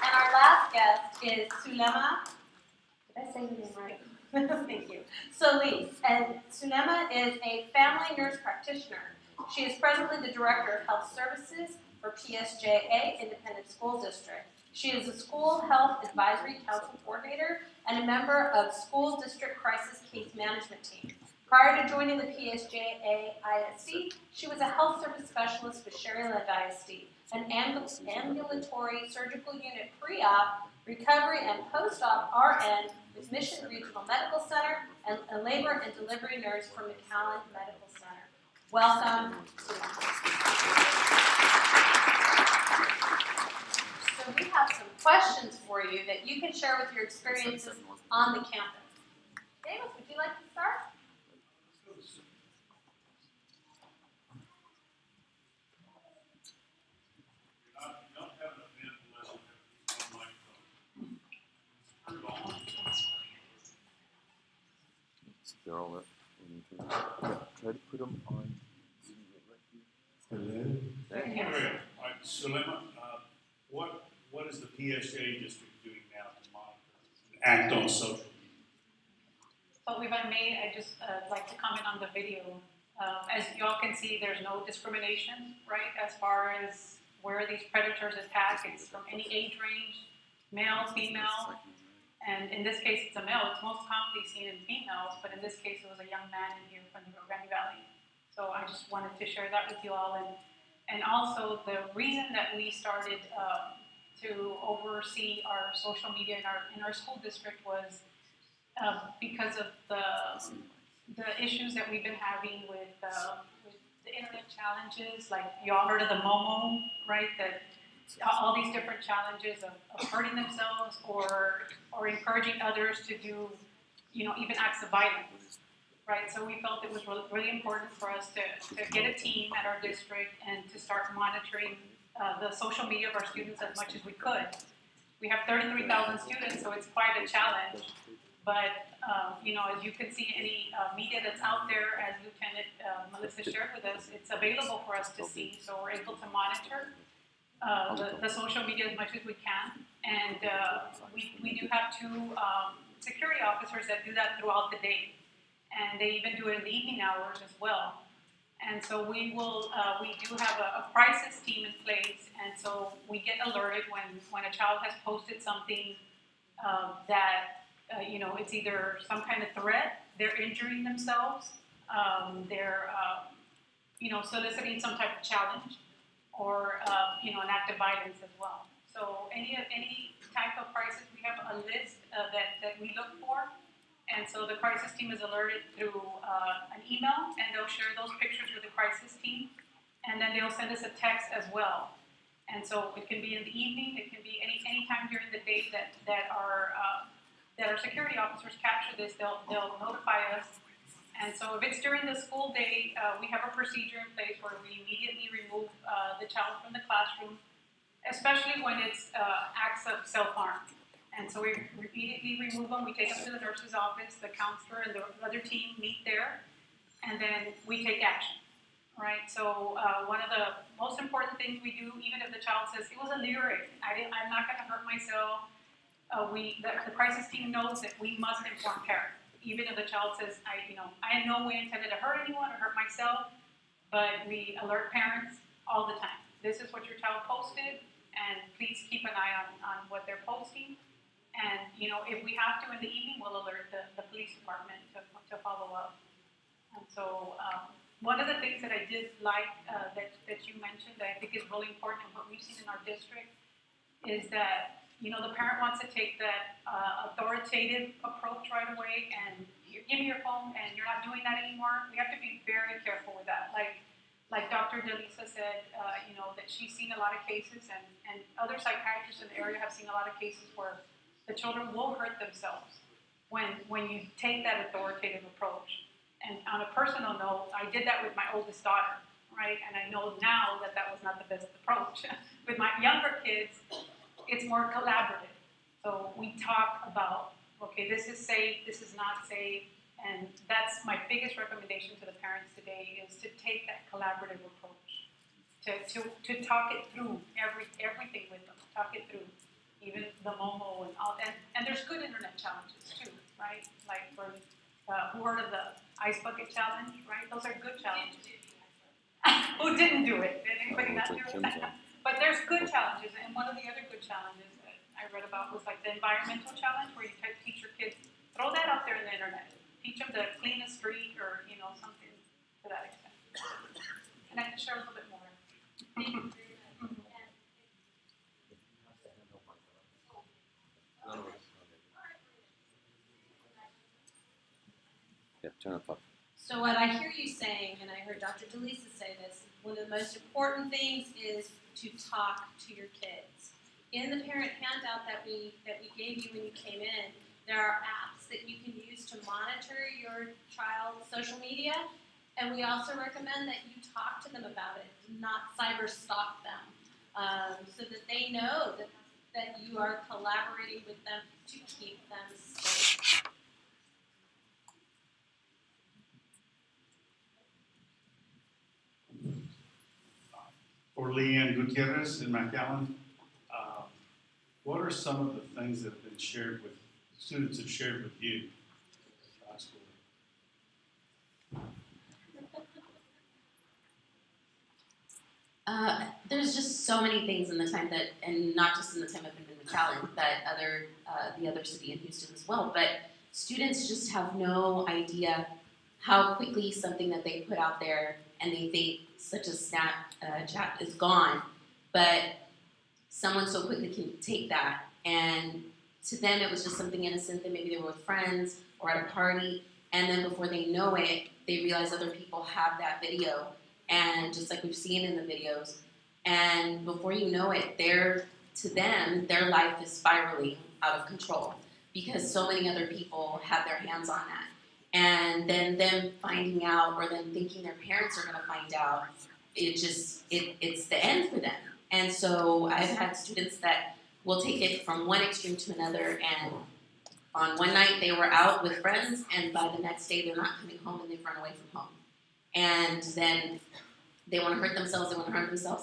And our last guest is Sulema. Did I say your name right? Thank you. Solis. And Sulema is a family nurse practitioner. She is presently the Director of Health Services for PSJA Independent School District. She is a School Health Advisory Council Coordinator and a member of School District Crisis Case Management Team. Prior to joining the PSJA ISD, she was a health service specialist with Sherryland ISD, an ambulatory surgical unit pre-op, recovery, and post-op RN with Mission Regional Medical Center, and a labor and delivery nurse for McAllen Medical Center. Welcome. So we have some questions for you that you can share with your experiences on the campus. Davis, would you like to start? They're all up. Yeah, try to put them on. Sulema, what is the PSA district doing now to monitor and act on social media? So if I may, I just like to comment on the video. As you all can see, there's no discrimination, right, as far as where these predators attack. It's from any age range, male, female, and in this case it's a male. It's most commonly seen in females, but in this case it was a young man in here from the Rio Grande Valley. So I just wanted to share that with you all. And also the reason that we started to oversee our social media in our school district was because of the issues that we've been having with the internet challenges. Like you all heard of the Momo, right? That all these different challenges of hurting themselves or encouraging others to do, even acts of violence, right? So we felt it was really important for us to get a team at our district and to start monitoring the social media of our students as much as we could. We have 33,000 students, so it's quite a challenge. But, as you can see, any media that's out there, as Lieutenant Melissa shared with us, it's available for us to see, so we're able to monitor the social media as much as we can. And we do have two security officers that do that throughout the day. And they even do it in the evening hours as well. And so we do have a crisis team in place, and so we get alerted when a child has posted something that, it's either some kind of threat, they're injuring themselves, they're, soliciting some type of challenge, or, an act of violence as well. So any type of crisis, we have a list that we look for. And so the crisis team is alerted through an email, and they'll share those pictures with the crisis team, and then they'll send us a text as well. And so it can be in the evening, it can be any time during the day that our security officers capture this, they'll notify us. And so if it's during the school day, we have a procedure in place where we immediately remove the child from the classroom, especially when it's acts of self-harm. And so we repeatedly remove them. We take them to the nurse's office, the counselor and the other team meet there, and then we take action, right? So one of the most important things we do, even if the child says, it was a lyric, I'm not gonna hurt myself, the crisis team knows that we must inform parents. Even if the child says, I in no way intended to hurt anyone or hurt myself, but we alert parents all the time. This is what your child posted, and please keep an eye on what they're posting. And, if we have to in the evening, we'll alert the police department to follow up. And so one of the things that I did like that you mentioned that I think is really important and what we've seen in our district is that, the parent wants to take that authoritative approach right away and give me your phone and you're not doing that anymore. We have to be very careful with that. Like, like Dr. Delisa said, that she's seen a lot of cases, and other psychiatrists in the area have seen a lot of cases where the children will hurt themselves when you take that authoritative approach. And on a personal note, I did that with my oldest daughter, right? And I know now that that was not the best approach. With my younger kids, it's more collaborative. So we talk about, okay, this is safe, this is not safe, and that's my biggest recommendation to the parents today, is to take that collaborative approach, to talk it through, everything with them, talk it through, even the Momo and all, and there's good internet challenges too, right? Like for, who heard of the Ice Bucket Challenge, right? Those are good challenges. Who didn't do it? Did anybody not do it? But there's good challenges, and one of the other good challenges that I read about was like the environmental challenge, where you teach your kids, throw that out there in the internet. Teach them to clean a street, or something to that extent. And I can share a little bit more. Yeah, turn it off. So what I hear you saying, and I heard Dr. Delisa say this, one of the most important things is to talk to your kids. In the parent handout that we gave you when you came in, there are apps that you can use to monitor your child's social media, and we also recommend that you talk to them about it, not cyber stalk them, so that they know that you are collaborating with them to keep them safe. For Leanne Gutierrez in McAllen, what are some of the things that have been shared with students have shared with you at high school? There's just so many things in the time that, and not just in the time I've been in McAllen, but the other city in Houston as well. But students just have no idea how quickly something that they put out there and they think such a Snapchat is gone, but someone so quickly can take that, and to them it was just something innocent that maybe they were with friends or at a party, and then before they know it, they realize other people have that video, and just like we've seen in the videos, and before you know it, to them, their life is spiraling out of control because so many other people have their hands on that. And then them finding out, or them thinking their parents are going to find out, it's the end for them. And so I've had students that will take it from one extreme to another, and on one night they were out with friends, and by the next day they're not coming home and they've run away from home. And then they want to hurt themselves,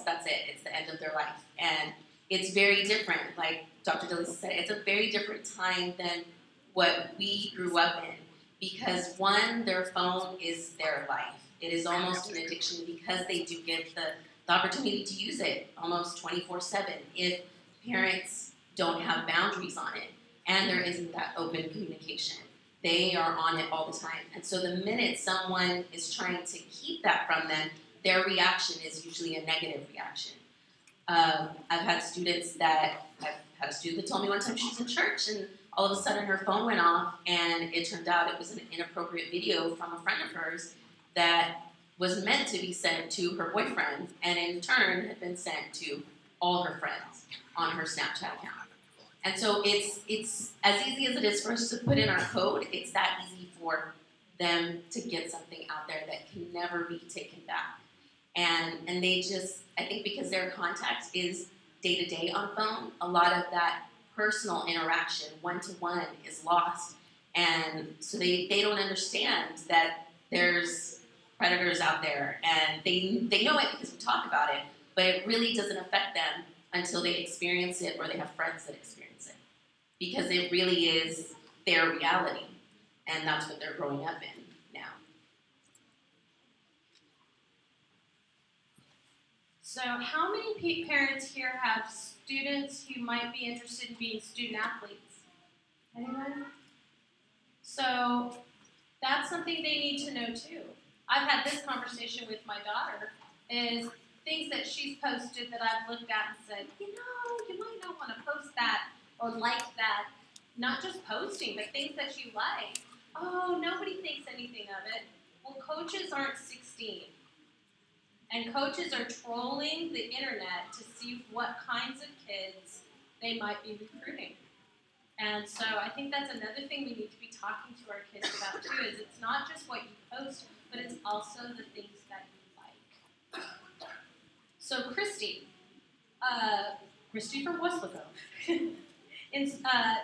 that's it. It's the end of their life. And it's very different. Like Dr. Delisa said, it's a very different time than what we grew up in. Because one, their phone is their life. It is almost an addiction because they do get the opportunity to use it almost 24/7 if parents don't have boundaries on it and there isn't that open communication. They are on it all the time. And so the minute someone is trying to keep that from them, their reaction is usually a negative reaction. I've had students that, I've had a student that told me one time she was in church and all of a sudden her phone went off, and it turned out it was an inappropriate video from a friend of hers that was meant to be sent to her boyfriend, and in turn had been sent to all her friends on her Snapchat account. And so it's as easy as it is for us to put in our code, it's that easy for them to get something out there that can never be taken back. And they just, I think because their contact is day-to-day on phone, a lot of that personal interaction, one-to-one, is lost. And so they don't understand that there's predators out there, and they know it because we talk about it, but it really doesn't affect them until they experience it or they have friends that experience it. Because it really is their reality, and that's what they're growing up in now. So how many parents here have students who might be interested in being student athletes? Anyone? So that's something they need to know too. I've had this conversation with my daughter, is things that she's posted that I've looked at and said, you might not want to post that or like that. Not just posting, but things that you like. Oh, nobody thinks anything of it. Well, coaches aren't 16. And coaches are trolling the internet to see what kinds of kids they might be recruiting. And so I think that's another thing we need to be talking to our kids about too, is it's not just what you post, but it's also the things that you like. So Christy from Westlake. Do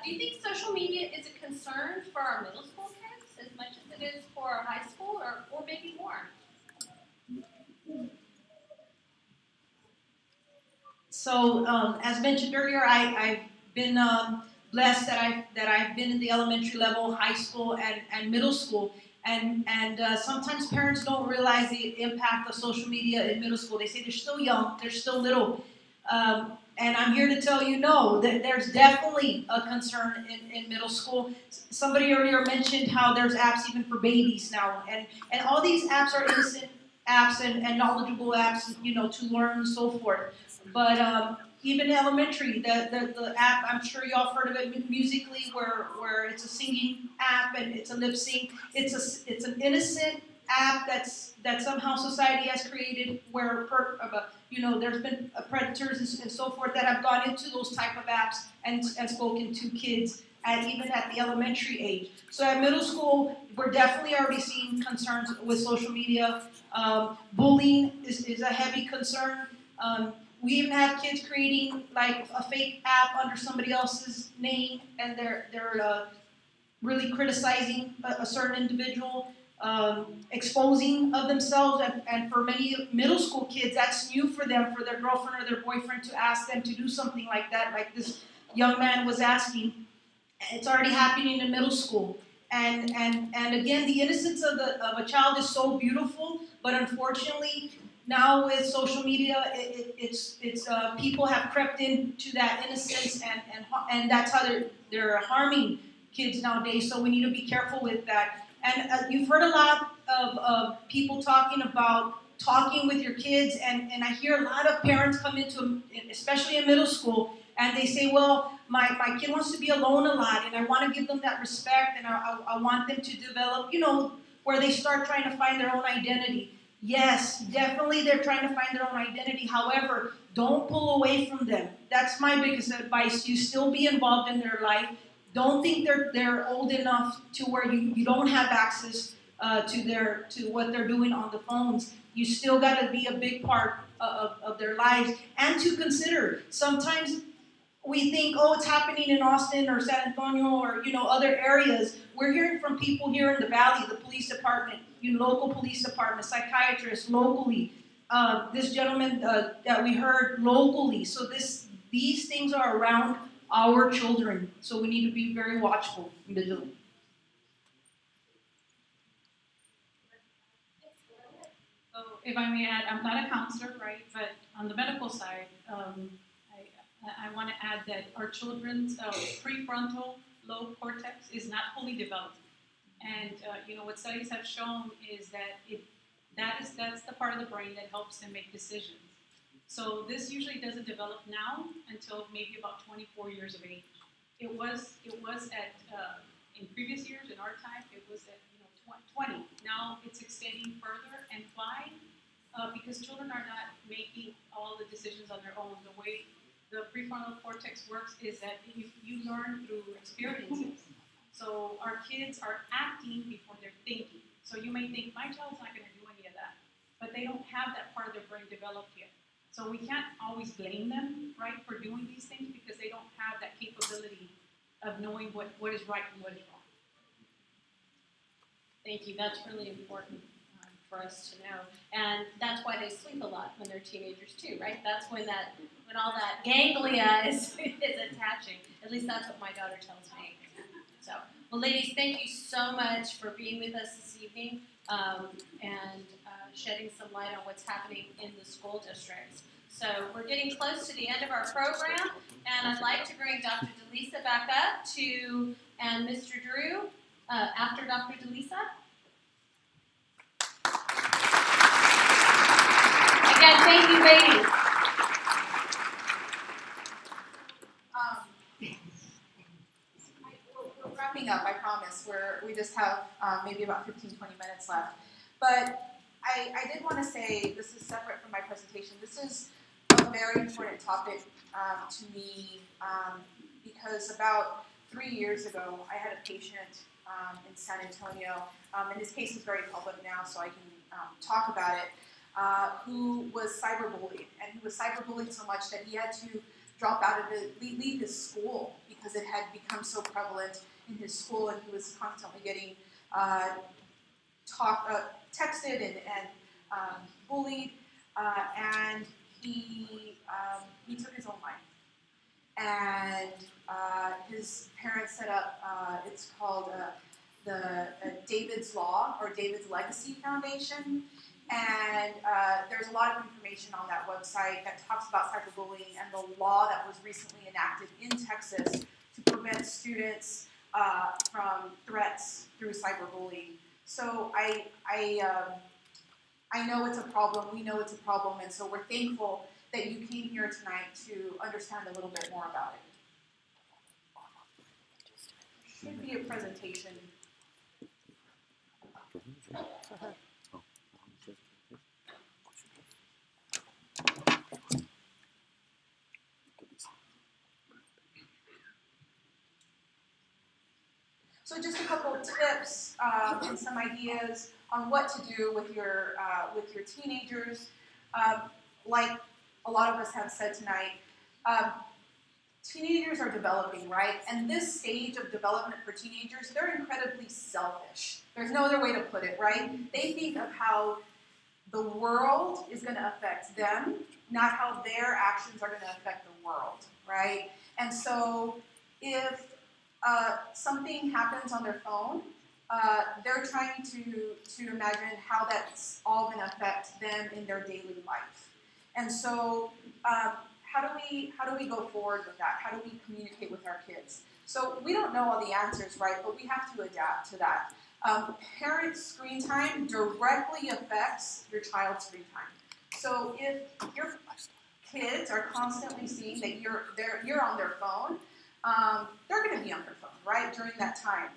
you think social media is a concern for our middle school kids as much as it is for our high school, or maybe more? So, as mentioned earlier, I've been blessed that I've been in the elementary level, high school, and middle school, and sometimes parents don't realize the impact of social media in middle school. They say they're still young, they're still little, and I'm here to tell you no, that there's definitely a concern in middle school. Somebody earlier mentioned how there's apps even for babies now, and all these apps are innocent apps and knowledgeable apps, you know, to learn and so forth. But even elementary, the app, I'm sure y'all have heard of it, Musically, where it's a singing app and it's a lip sync. It's an innocent app that somehow society has created where there's been predators and so forth that have gone into those type of apps and spoken to kids even at the elementary age. So at middle school, we're definitely already seeing concerns with social media. Bullying is a heavy concern. We even have kids creating like a fake app under somebody else's name, and they're really criticizing a certain individual, exposing of themselves. And for many middle school kids, that's new for them, for their girlfriend or their boyfriend to ask them to do something like that, like this young man was asking. It's already happening in middle school. And again, the innocence of a child is so beautiful, but unfortunately, now with social media, it's people have crept into that innocence, and that's how they're harming kids nowadays. So we need to be careful with that. And you've heard a lot of people talking about talking with your kids, and I hear a lot of parents come into, especially in middle school, and they say, well, my kid wants to be alone a lot, and I want to give them that respect, and I want them to develop, where they start trying to find their own identity. Yes, definitely they're trying to find their own identity. However, don't pull away from them. That's my biggest advice. You still be involved in their life. Don't think they're old enough to where you don't have access to what they're doing on the phones. You still got to be a big part of their lives, and to consider. Sometimes we think, oh, it's happening in Austin or San Antonio or other areas. We're hearing from people here in the Valley, the police department, local police department, psychiatrists locally. This gentleman that we heard locally. So these things are around our children. So we need to be very watchful and vigilant. So if I may add, I'm not a counselor, right? But on the medical side, I want to add that our children's prefrontal lobe cortex is not fully developed. And what studies have shown is that that's the part of the brain that helps them make decisions. So this usually doesn't develop now until maybe about 24 years of age. It was at in previous years, in our time, it was at 20. Now it's extending further, and why? Because children are not making all the decisions on their own. The way the prefrontal cortex works is that you learn through experiences. So our kids are acting before they're thinking. So you may think, my child's not going to do any of that, but they don't have that part of their brain developed yet. So we can't always blame them, right, for doing these things because they don't have that capability of knowing what is right and what is wrong. Thank you. That's really important for us to know. And that's why they sleep a lot when they're teenagers too, right? That's when all that ganglia is attaching. At least that's what my daughter tells me. So, well, ladies, thank you so much for being with us this evening and shedding some light on what's happening in the school districts. So we're getting close to the end of our program, and I'd like to bring Dr. DeLisa back up and Mr. Drew after Dr. DeLisa. Again, thank you, ladies. We're wrapping up, I promise. We just have maybe about 15, 20 minutes left. But I did want to say, this is separate from my presentation, this is a very important topic to me because about 3 years ago, I had a patient in San Antonio, and his case is very public now, so I can talk about it, who was cyberbullied. And he was cyberbullied so much that he had to drop out of leave his school because it had become so prevalent in his school, and he was constantly getting texted and bullied, and he took his own life. And his parents set up, it's called the David's Law, or David's Legacy Foundation, and there's a lot of information on that website that talks about cyberbullying and the law that was recently enacted in Texas to prevent students from threats through cyberbullying. So I know it's a problem, we know it's a problem, and so we're thankful that you came here tonight to understand a little bit more about it. Should be a presentation. So just a couple of tips and some ideas on what to do with your teenagers. Like a lot of us have said tonight, teenagers are developing, right? And this stage of development for teenagers, they're incredibly selfish. There's no other way to put it, right? They think of how the world is going to affect them, not how their actions are going to affect the world, right? And so if something happens on their phone, they're trying to imagine how that's all going to affect them in their daily life. And so how do we go forward with that? How do we communicate with our kids? So we don't know all the answers, right? But we have to adapt to that. Parent screen time directly affects your child's screen time. So if your kids are constantly seeing that you're on their phone, they're going to be on their phone, right, during that time.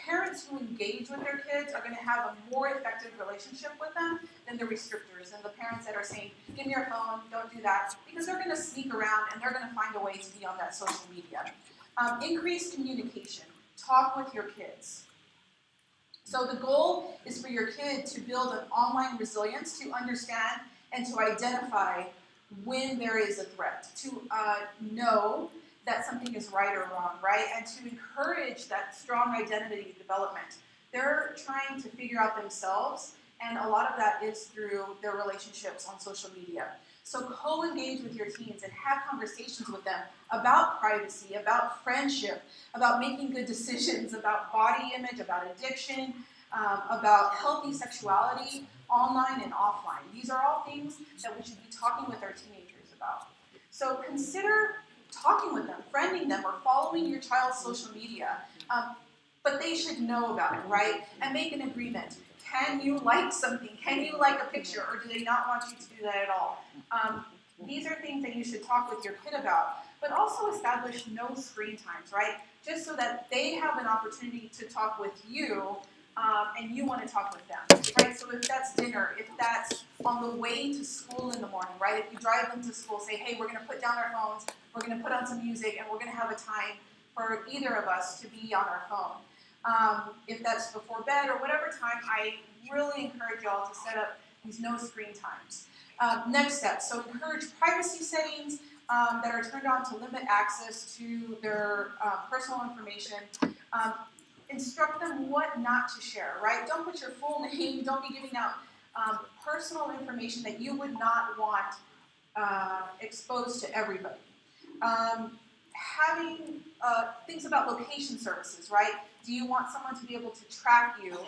Parents who engage with their kids are going to have a more effective relationship with them than the restrictors and the parents that are saying, give me your phone, don't do that, because they're going to sneak around and they're going to find a way to be on that social media. Increase communication. Talk with your kids. So the goal is for your kid to build an online resilience to understand and to identify when there is a threat, to know that something is right or wrong, right? And to encourage that strong identity development. They're trying to figure out themselves, and a lot of that is through their relationships on social media. So co-engage with your teens and have conversations with them about privacy, about friendship, about making good decisions, about body image, about addiction, about healthy sexuality, online and offline. These are all things that we should be talking with our teenagers about. So consider talking with them, friending them, or following your child's social media. But they should know about it, right? And make an agreement. Can you like something? Can you like a picture? Or do they not want you to do that at all? These are things that you should talk with your kid about. But also establish no screen times, right? Just so that they have an opportunity to talk with you and you want to talk with them, right? So if that's dinner, if that's on the way to school in the morning, right? If you drive them to school, say, hey, we're going to put down our phones, we're going to put on some music, and we're going to have a time for either of us to be on our phone. If that's before bed or whatever time, I really encourage y'all to set up these no screen times. Next step, so encourage privacy settings that are turned on to limit access to their personal information. Instruct them what not to share, right? Don't put your full name, don't be giving out personal information that you would not want exposed to everybody. Having things about location services, right? Do you want someone to be able to track you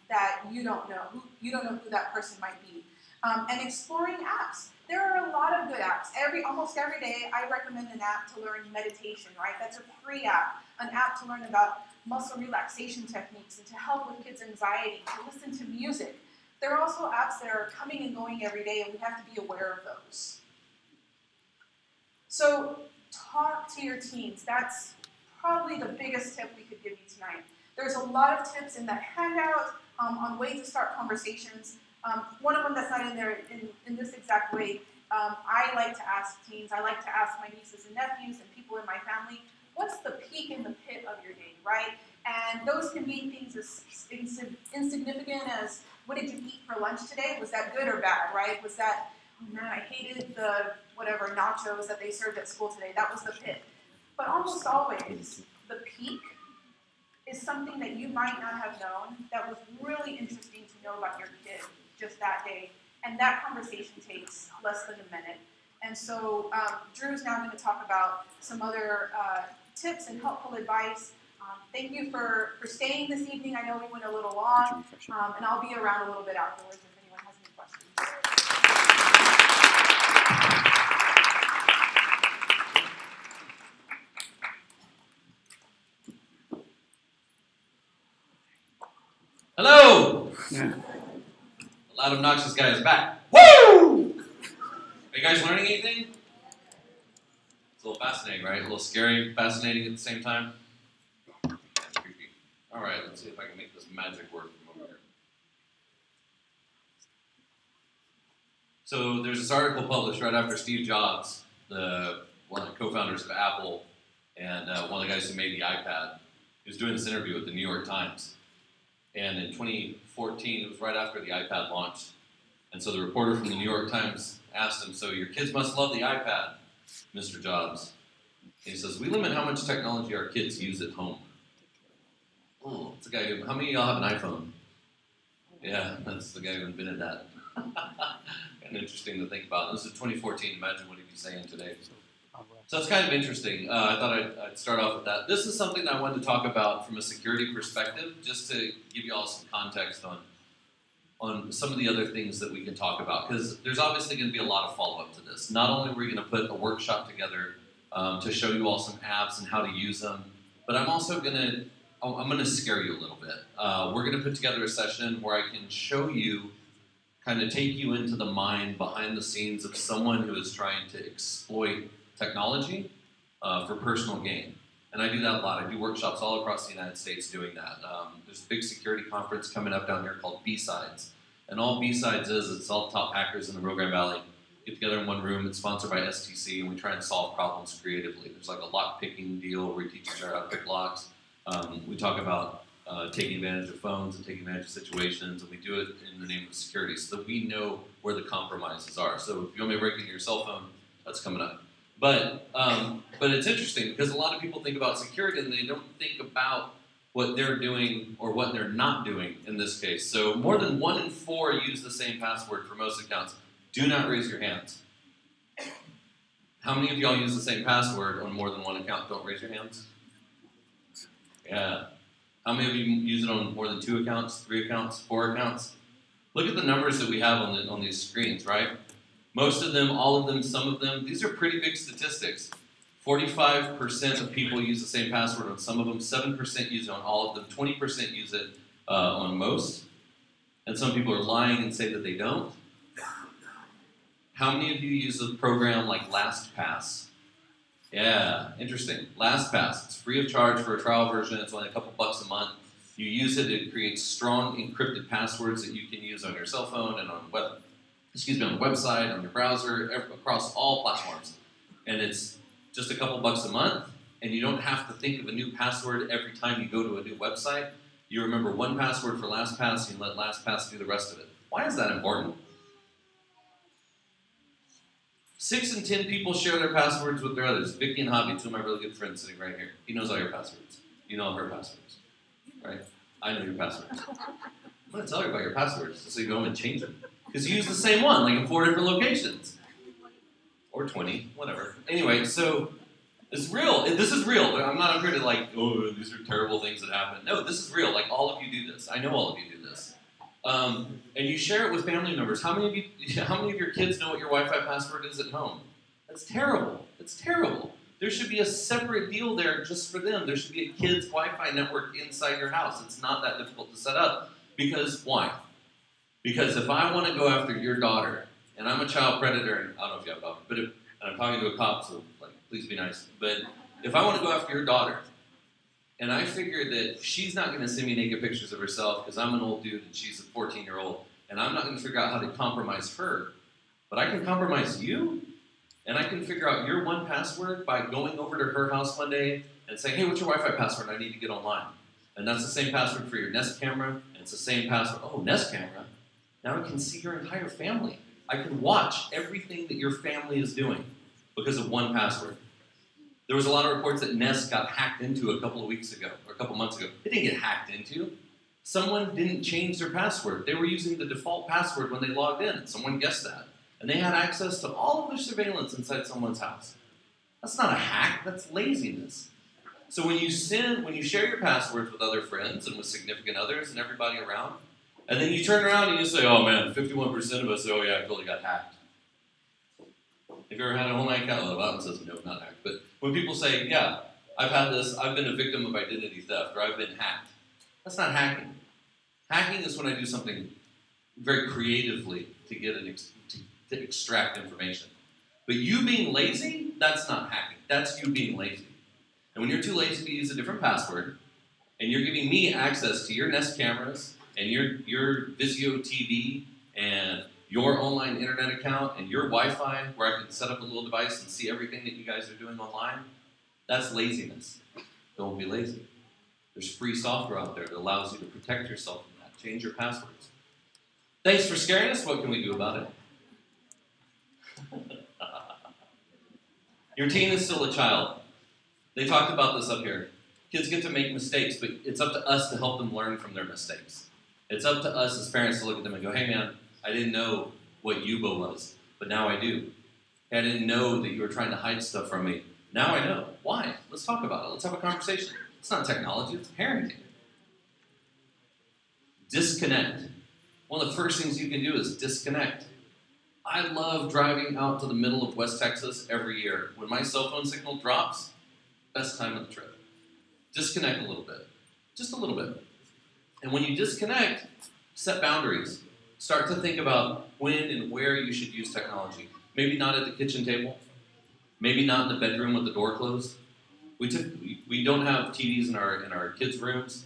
that you don't know who that person might be? And exploring apps. There are a lot of good apps. Almost every day, I recommend an app to learn meditation, right? That's a free app, an app to learn about muscle relaxation techniques and to help with kids' anxiety, to listen to music. There are also apps that are coming and going every day, and we have to be aware of those. So talk to your teens. That's probably the biggest tip we could give you tonight. There's a lot of tips in that handout on ways to start conversations. One of them that's not in there in this exact way, I like to ask teens, I like to ask my nieces and nephews and people in my family, what's the peak and the pit of your day, right? And those can mean things as insignificant as, what did you eat for lunch today? Was that good or bad, right? Was that, oh man, I hated the whatever nachos that they served at school today. That was the pit. But almost always, the peak is something that you might not have known that was really interesting to know about your kid just that day. And that conversation takes less than a minute. And so Drew's now going to talk about some other tips and helpful advice. Thank you for staying this evening. I know we went a little long, and I'll be around a little bit afterwards if anyone has any questions. Hello! The loud, obnoxious guy is back. Woo! Are you guys learning anything? It's a little fascinating, right? A little scary, fascinating at the same time. That's creepy. All right, let's see if I can make this magic work from over here. So there's this article published right after Steve Jobs, one of the co-founders of Apple, and one of the guys who made the iPad. He was doing this interview with the New York Times. And in 2014, it was right after the iPad launched. And so the reporter from the New York Times asked him, so your kids must love the iPad, Mr. Jobs. And he says, we limit how much technology our kids use at home. Oh, it's the guy who, how many of y'all have an iPhone? Yeah, that's the guy who invented that. And interesting to think about. This is 2014, imagine what he'd be saying today. So it's kind of interesting. I thought I'd start off with that. This is something that I wanted to talk about from a security perspective, just to give you all some context on some of the other things that we can talk about, because there's obviously going to be a lot of follow-up to this. Not only are we going to put a workshop together to show you all some apps and how to use them, but I'm also going to scare you a little bit. We're going to put together a session where I can show you, kind of take you into the mind behind the scenes of someone who is trying to exploit technology for personal gain. And I do that a lot. I do workshops all across the United States doing that. There's a big security conference coming up down here called B-Sides. And all B-Sides is, it's all top hackers in the Rio Grande Valley get together in one room. It's sponsored by STC, and we try and solve problems creatively. There's like a lock-picking deal where we teach each other how to pick locks. We talk about taking advantage of phones and taking advantage of situations, and we do it in the name of security so that we know where the compromises are. So if you want me to break into your cell phone, that's coming up. But it's interesting because a lot of people think about security and they don't think about what they're doing or what they're not doing in this case. So more than 1 in 4 use the same password for most accounts. Do not raise your hands. How many of y'all use the same password on more than one account? Don't raise your hands. Yeah. How many of you use it on more than 2 accounts, 3 accounts, 4 accounts? Look at the numbers that we have on these screens, right? Most of them, all of them, some of them, these are pretty big statistics. 45% of people use the same password on some of them, 7% use it on all of them, 20% use it on most, and some people are lying and say that they don't. How many of you use a program like LastPass? Yeah, interesting. LastPass, it's free of charge for a trial version, it's only a couple bucks a month. You use it, it creates strong encrypted passwords that you can use on your cell phone and on on the website, on your browser, across all platforms. And it's just a couple bucks a month, and you don't have to think of a new password every time you go to a new website. You remember one password for LastPass, and you let LastPass do the rest of it. Why is that important? 6 in 10 people share their passwords with their others. Vicky and Javi, 2 of my really good friends sitting right here. He knows all your passwords. You know all her passwords, right? I know your passwords. I'm going to tell you about your passwords so you go home and change them. Because you use the same one, like in 4 different locations. Or 20, whatever. Anyway, so it's real. This is real. I'm not here to like, oh, these are terrible things that happen. No, this is real. Like all of you do this. I know all of you do this. And you share it with family members. How many of your kids know what your Wi-Fi password is at home? That's terrible. It's terrible. There should be a separate deal there just for them. There should be a kids' Wi-Fi network inside your house. It's not that difficult to set up. Because why? Because if I want to go after your daughter, and I'm a child predator, and I don't know if you have a daughter, but and I'm talking to a cop, so like, please be nice. But if I want to go after your daughter, and I figure that she's not going to send me naked pictures of herself because I'm an old dude and she's a 14-year-old, and I'm not going to figure out how to compromise her, but I can compromise you, and I can figure out your 1Password by going over to her house one day and saying, hey, what's your Wi-Fi password? I need to get online. And that's the same password for your Nest camera, and it's the same password. Oh, Nest camera? Now I can see your entire family. I can watch everything that your family is doing because of 1Password. There was a lot of reports that Nest got hacked into a couple of weeks ago, or a couple months ago. It didn't get hacked into. Someone didn't change their password. They were using the default password when they logged in. Someone guessed that. And they had access to all of their surveillance inside someone's house. That's not a hack, that's laziness. So when you share your passwords with other friends and with significant others and everybody around, and then you turn around and you say, oh man, 51% of us say, oh yeah, I totally got hacked. Have you ever had a home account? Well, that one says no, not hacked. But when people say, yeah, I've had this, I've been a victim of identity theft, or I've been hacked, that's not hacking. Hacking is when I do something very creatively to get to extract information. But you being lazy, that's not hacking. That's you being lazy. And when you're too lazy to use a different password, and you're giving me access to your Nest cameras, and your Vizio TV, and your online internet account, and your Wi-Fi, where I can set up a little device and see everything that you guys are doing online, that's laziness. Don't be lazy. There's free software out there that allows you to protect yourself from that. Change your passwords. Thanks for scaring us. What can we do about it? Your teen is still a child. They talked about this up here. Kids get to make mistakes, but it's up to us to help them learn from their mistakes. It's up to us as parents to look at them and go, hey man, I didn't know what Yuba was, but now I do. I didn't know that you were trying to hide stuff from me. Now I know. Why? Let's talk about it. Let's have a conversation. It's not technology, it's parenting. Disconnect. One of the first things you can do is disconnect. I love driving out to the middle of West Texas every year. When my cell phone signal drops, best time of the trip. Disconnect a little bit. Just a little bit. And when you disconnect, set boundaries. Start to think about when and where you should use technology. Maybe not at the kitchen table. Maybe not in the bedroom with the door closed. We don't have TVs in our kids' rooms.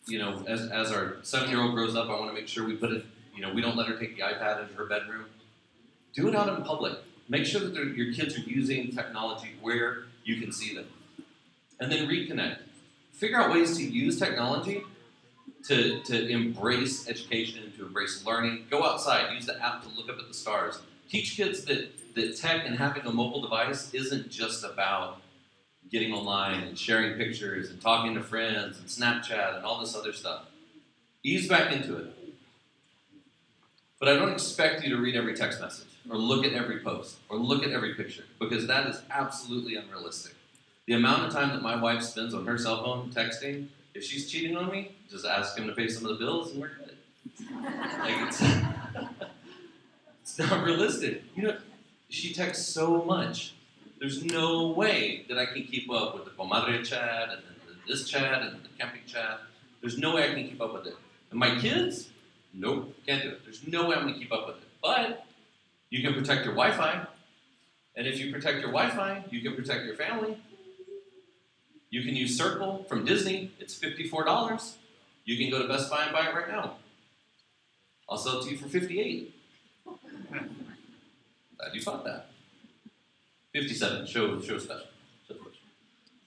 You know, as our 7-year-old grows up, I want to make sure we put it. You know, we don't let her take the iPad into her bedroom. Do it out in public. Make sure that your kids are using technology where you can see them. And then reconnect. Figure out ways to use technology to embrace education, to embrace learning. Go outside. Use the app to look up at the stars. Teach kids that tech and having a mobile device isn't just about getting online and sharing pictures and talking to friends and Snapchat and all this other stuff. Ease back into it. But I don't expect you to read every text message or look at every post or look at every picture because that is absolutely unrealistic. The amount of time that my wife spends on her cell phone texting, if she's cheating on me, just ask him to pay some of the bills and we're good. Like it's not realistic. You know, she texts so much. There's no way that I can keep up with the comadre chat and this chat and the camping chat. There's no way I can keep up with it. And my kids, nope, can't do it. There's no way I'm going to keep up with it. But you can protect your Wi-Fi. And if you protect your Wi-Fi, you can protect your family. You can use Circle from Disney. It's $54. You can go to Best Buy and buy it right now. I'll sell it to you for $58. Glad you thought that. $57, show special.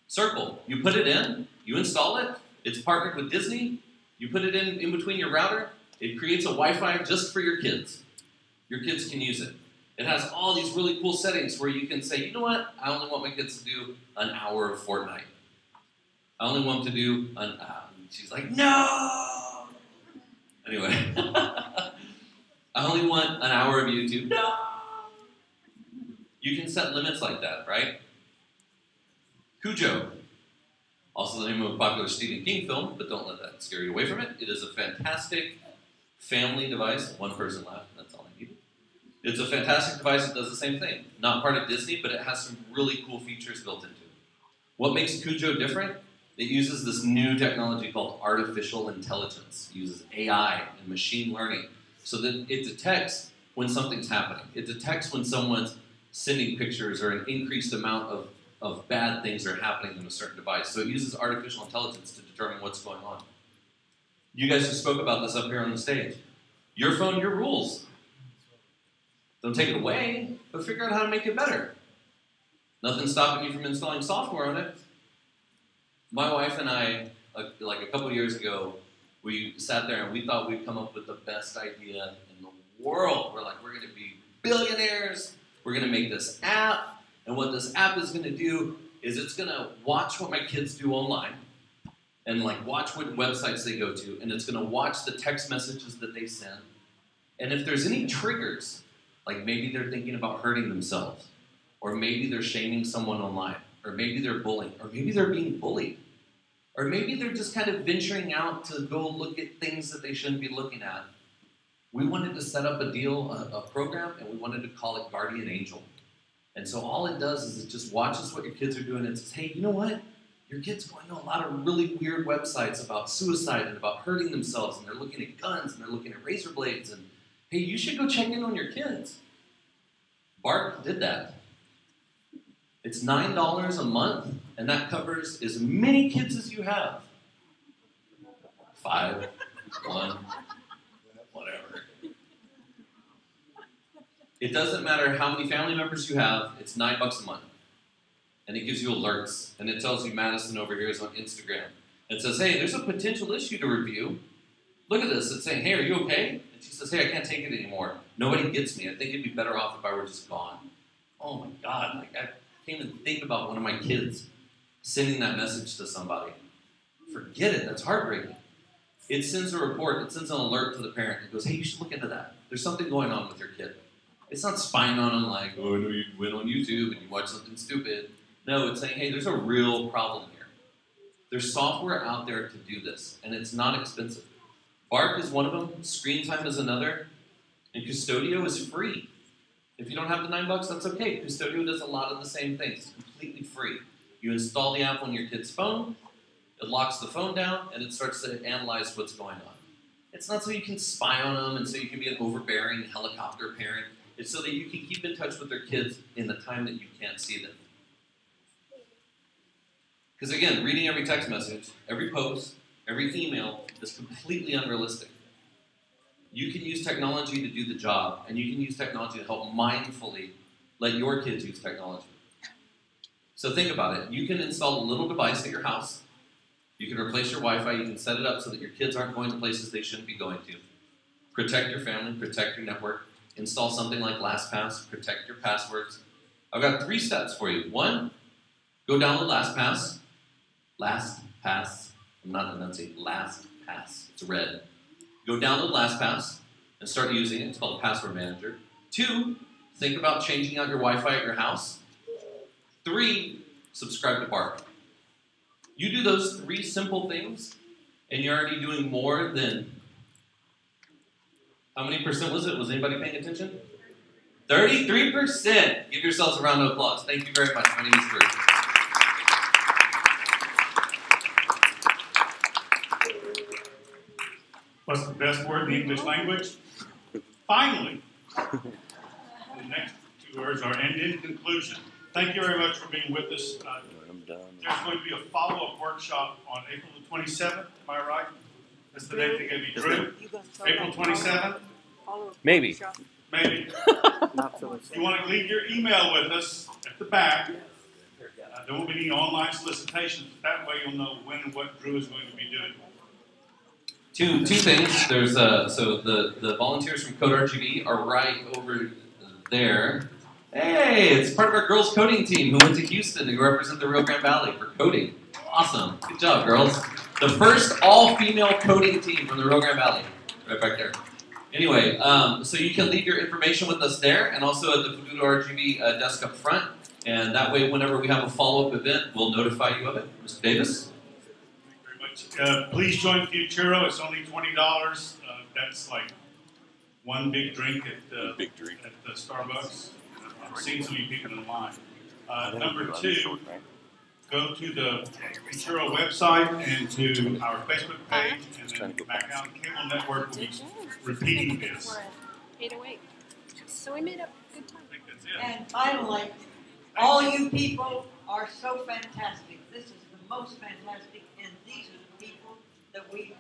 Circle, you put it in, you install it, it's partnered with Disney, you put it in between your router, it creates a Wi-Fi just for your kids. Your kids can use it. It has all these really cool settings where you can say, you know what, I only want my kids to do an hour of Fortnite. I only want them to do an hour. She's like, no! Anyway, I only want an hour of YouTube. No! You can set limits like that, right? Cujo, also the name of a popular Stephen King film, but don't let that scare you away from it. It is a fantastic family device. One person laughed, that's all I needed. It's a fantastic device that does the same thing. Not part of Disney, but it has some really cool features built into it. What makes Cujo different? It uses this new technology called artificial intelligence. It uses AI and machine learning so that it detects when something's happening. It detects when someone's sending pictures or an increased amount of bad things are happening on a certain device. So it uses artificial intelligence to determine what's going on. You guys just spoke about this up here on the stage. Your phone, your rules. Don't take it away, but figure out how to make it better. Nothing's stopping you from installing software on it. My wife and I, like a couple years ago, we sat there and we thought we'd come up with the best idea in the world. We're like, we're going to be billionaires. We're going to make this app. And what this app is going to do is it's going to watch what my kids do online and like watch what websites they go to. And it's going to watch the text messages that they send. And if there's any triggers, like maybe they're thinking about hurting themselves, or maybe they're shaming someone online, or maybe they're bullying, or maybe they're being bullied, or maybe they're just kind of venturing out to go look at things that they shouldn't be looking at. We wanted to set up a program, and we wanted to call it Guardian Angel. And so all it does is it just watches what your kids are doing and says, hey, you know what? Your kid's going to a lot of really weird websites about suicide and about hurting themselves, and they're looking at guns, and they're looking at razor blades, and hey, you should go check in on your kids. Bart did that. It's $9 a month, and that covers as many kids as you have. 5, 1, whatever. It doesn't matter how many family members you have, it's $9 a month. And it gives you alerts, and it tells you Madison over here is on Instagram. It says, hey, there's a potential issue to review. Look at this. It's saying, hey, are you okay? And she says, hey, I can't take it anymore. Nobody gets me. I think it'd be better off if I were just gone. Oh my God. Like, I can't even think about one of my kids sending that message to somebody. Forget it. That's heartbreaking. It sends a report. It sends an alert to the parent. It goes, hey, you should look into that. There's something going on with your kid. It's not spying on them like, oh, I know you went on YouTube and you watched something stupid. No, it's saying, hey, there's a real problem here. There's software out there to do this, and it's not expensive. Bark is one of them. Screen Time is another. And Custodio is free. If you don't have the $9, that's okay. Custodio does a lot of the same things. It's completely free. You install the app on your kid's phone, it locks the phone down, and it starts to analyze what's going on. It's not so you can spy on them and so you can be an overbearing helicopter parent. It's so that you can keep in touch with their kids in the time that you can't see them. Because again, reading every text message, every post, every email is completely unrealistic. You can use technology to do the job, and you can use technology to help mindfully let your kids use technology. So think about it. You can install a little device at your house. You can replace your Wi-Fi. You can set it up so that your kids aren't going to places they shouldn't be going to. Protect your family, protect your network. Install something like LastPass, protect your passwords. I've got 3 steps for you. 1, go download LastPass. LastPass. I'm not enunciating. LastPass. It's red. Go download LastPass and start using it. It's called Password Manager. 2, think about changing out your Wi-Fi at your house. 3, subscribe to Bark. You do those 3 simple things, and you're already doing more than, how many percent was it? Was anybody paying attention? 33%. Give yourselves a round of applause. Thank you very much. My name is Drew. What's the best word in the English language? Finally. The next 2 words are "and in conclusion." Thank you very much for being with us. There's going to be a follow-up workshop on April the 27th. Am I right? That's the date they're going to be Drew. April 27th? Maybe. Maybe. You want to leave your email with us at the back. There won't be any online solicitations. That way you'll know when and what Drew is going to be doing. Two things. There's so the volunteers from CodeRGV are right over there. Hey, it's part of our girls coding team who went to Houston to represent the Rio Grande Valley for coding. Awesome. Good job, girls. The first all-female coding team from the Rio Grande Valley. Right back there. Anyway, so you can leave your information with us there and also at the FuturoRGV desk up front. And that way, whenever we have a follow-up event, we'll notify you of it. Mr. Davis? Please join Futuro. It's only $20. That's like one big drink at the Starbucks. I've seen some of you people in line. Number 2, go to the Futuro website and to our Facebook page, and then MacAllen Cable Network will be repeating this. 808. So we made up good time. I think that's it. And finally, all you people are so fantastic. This is the most fantastic, and these are the people that we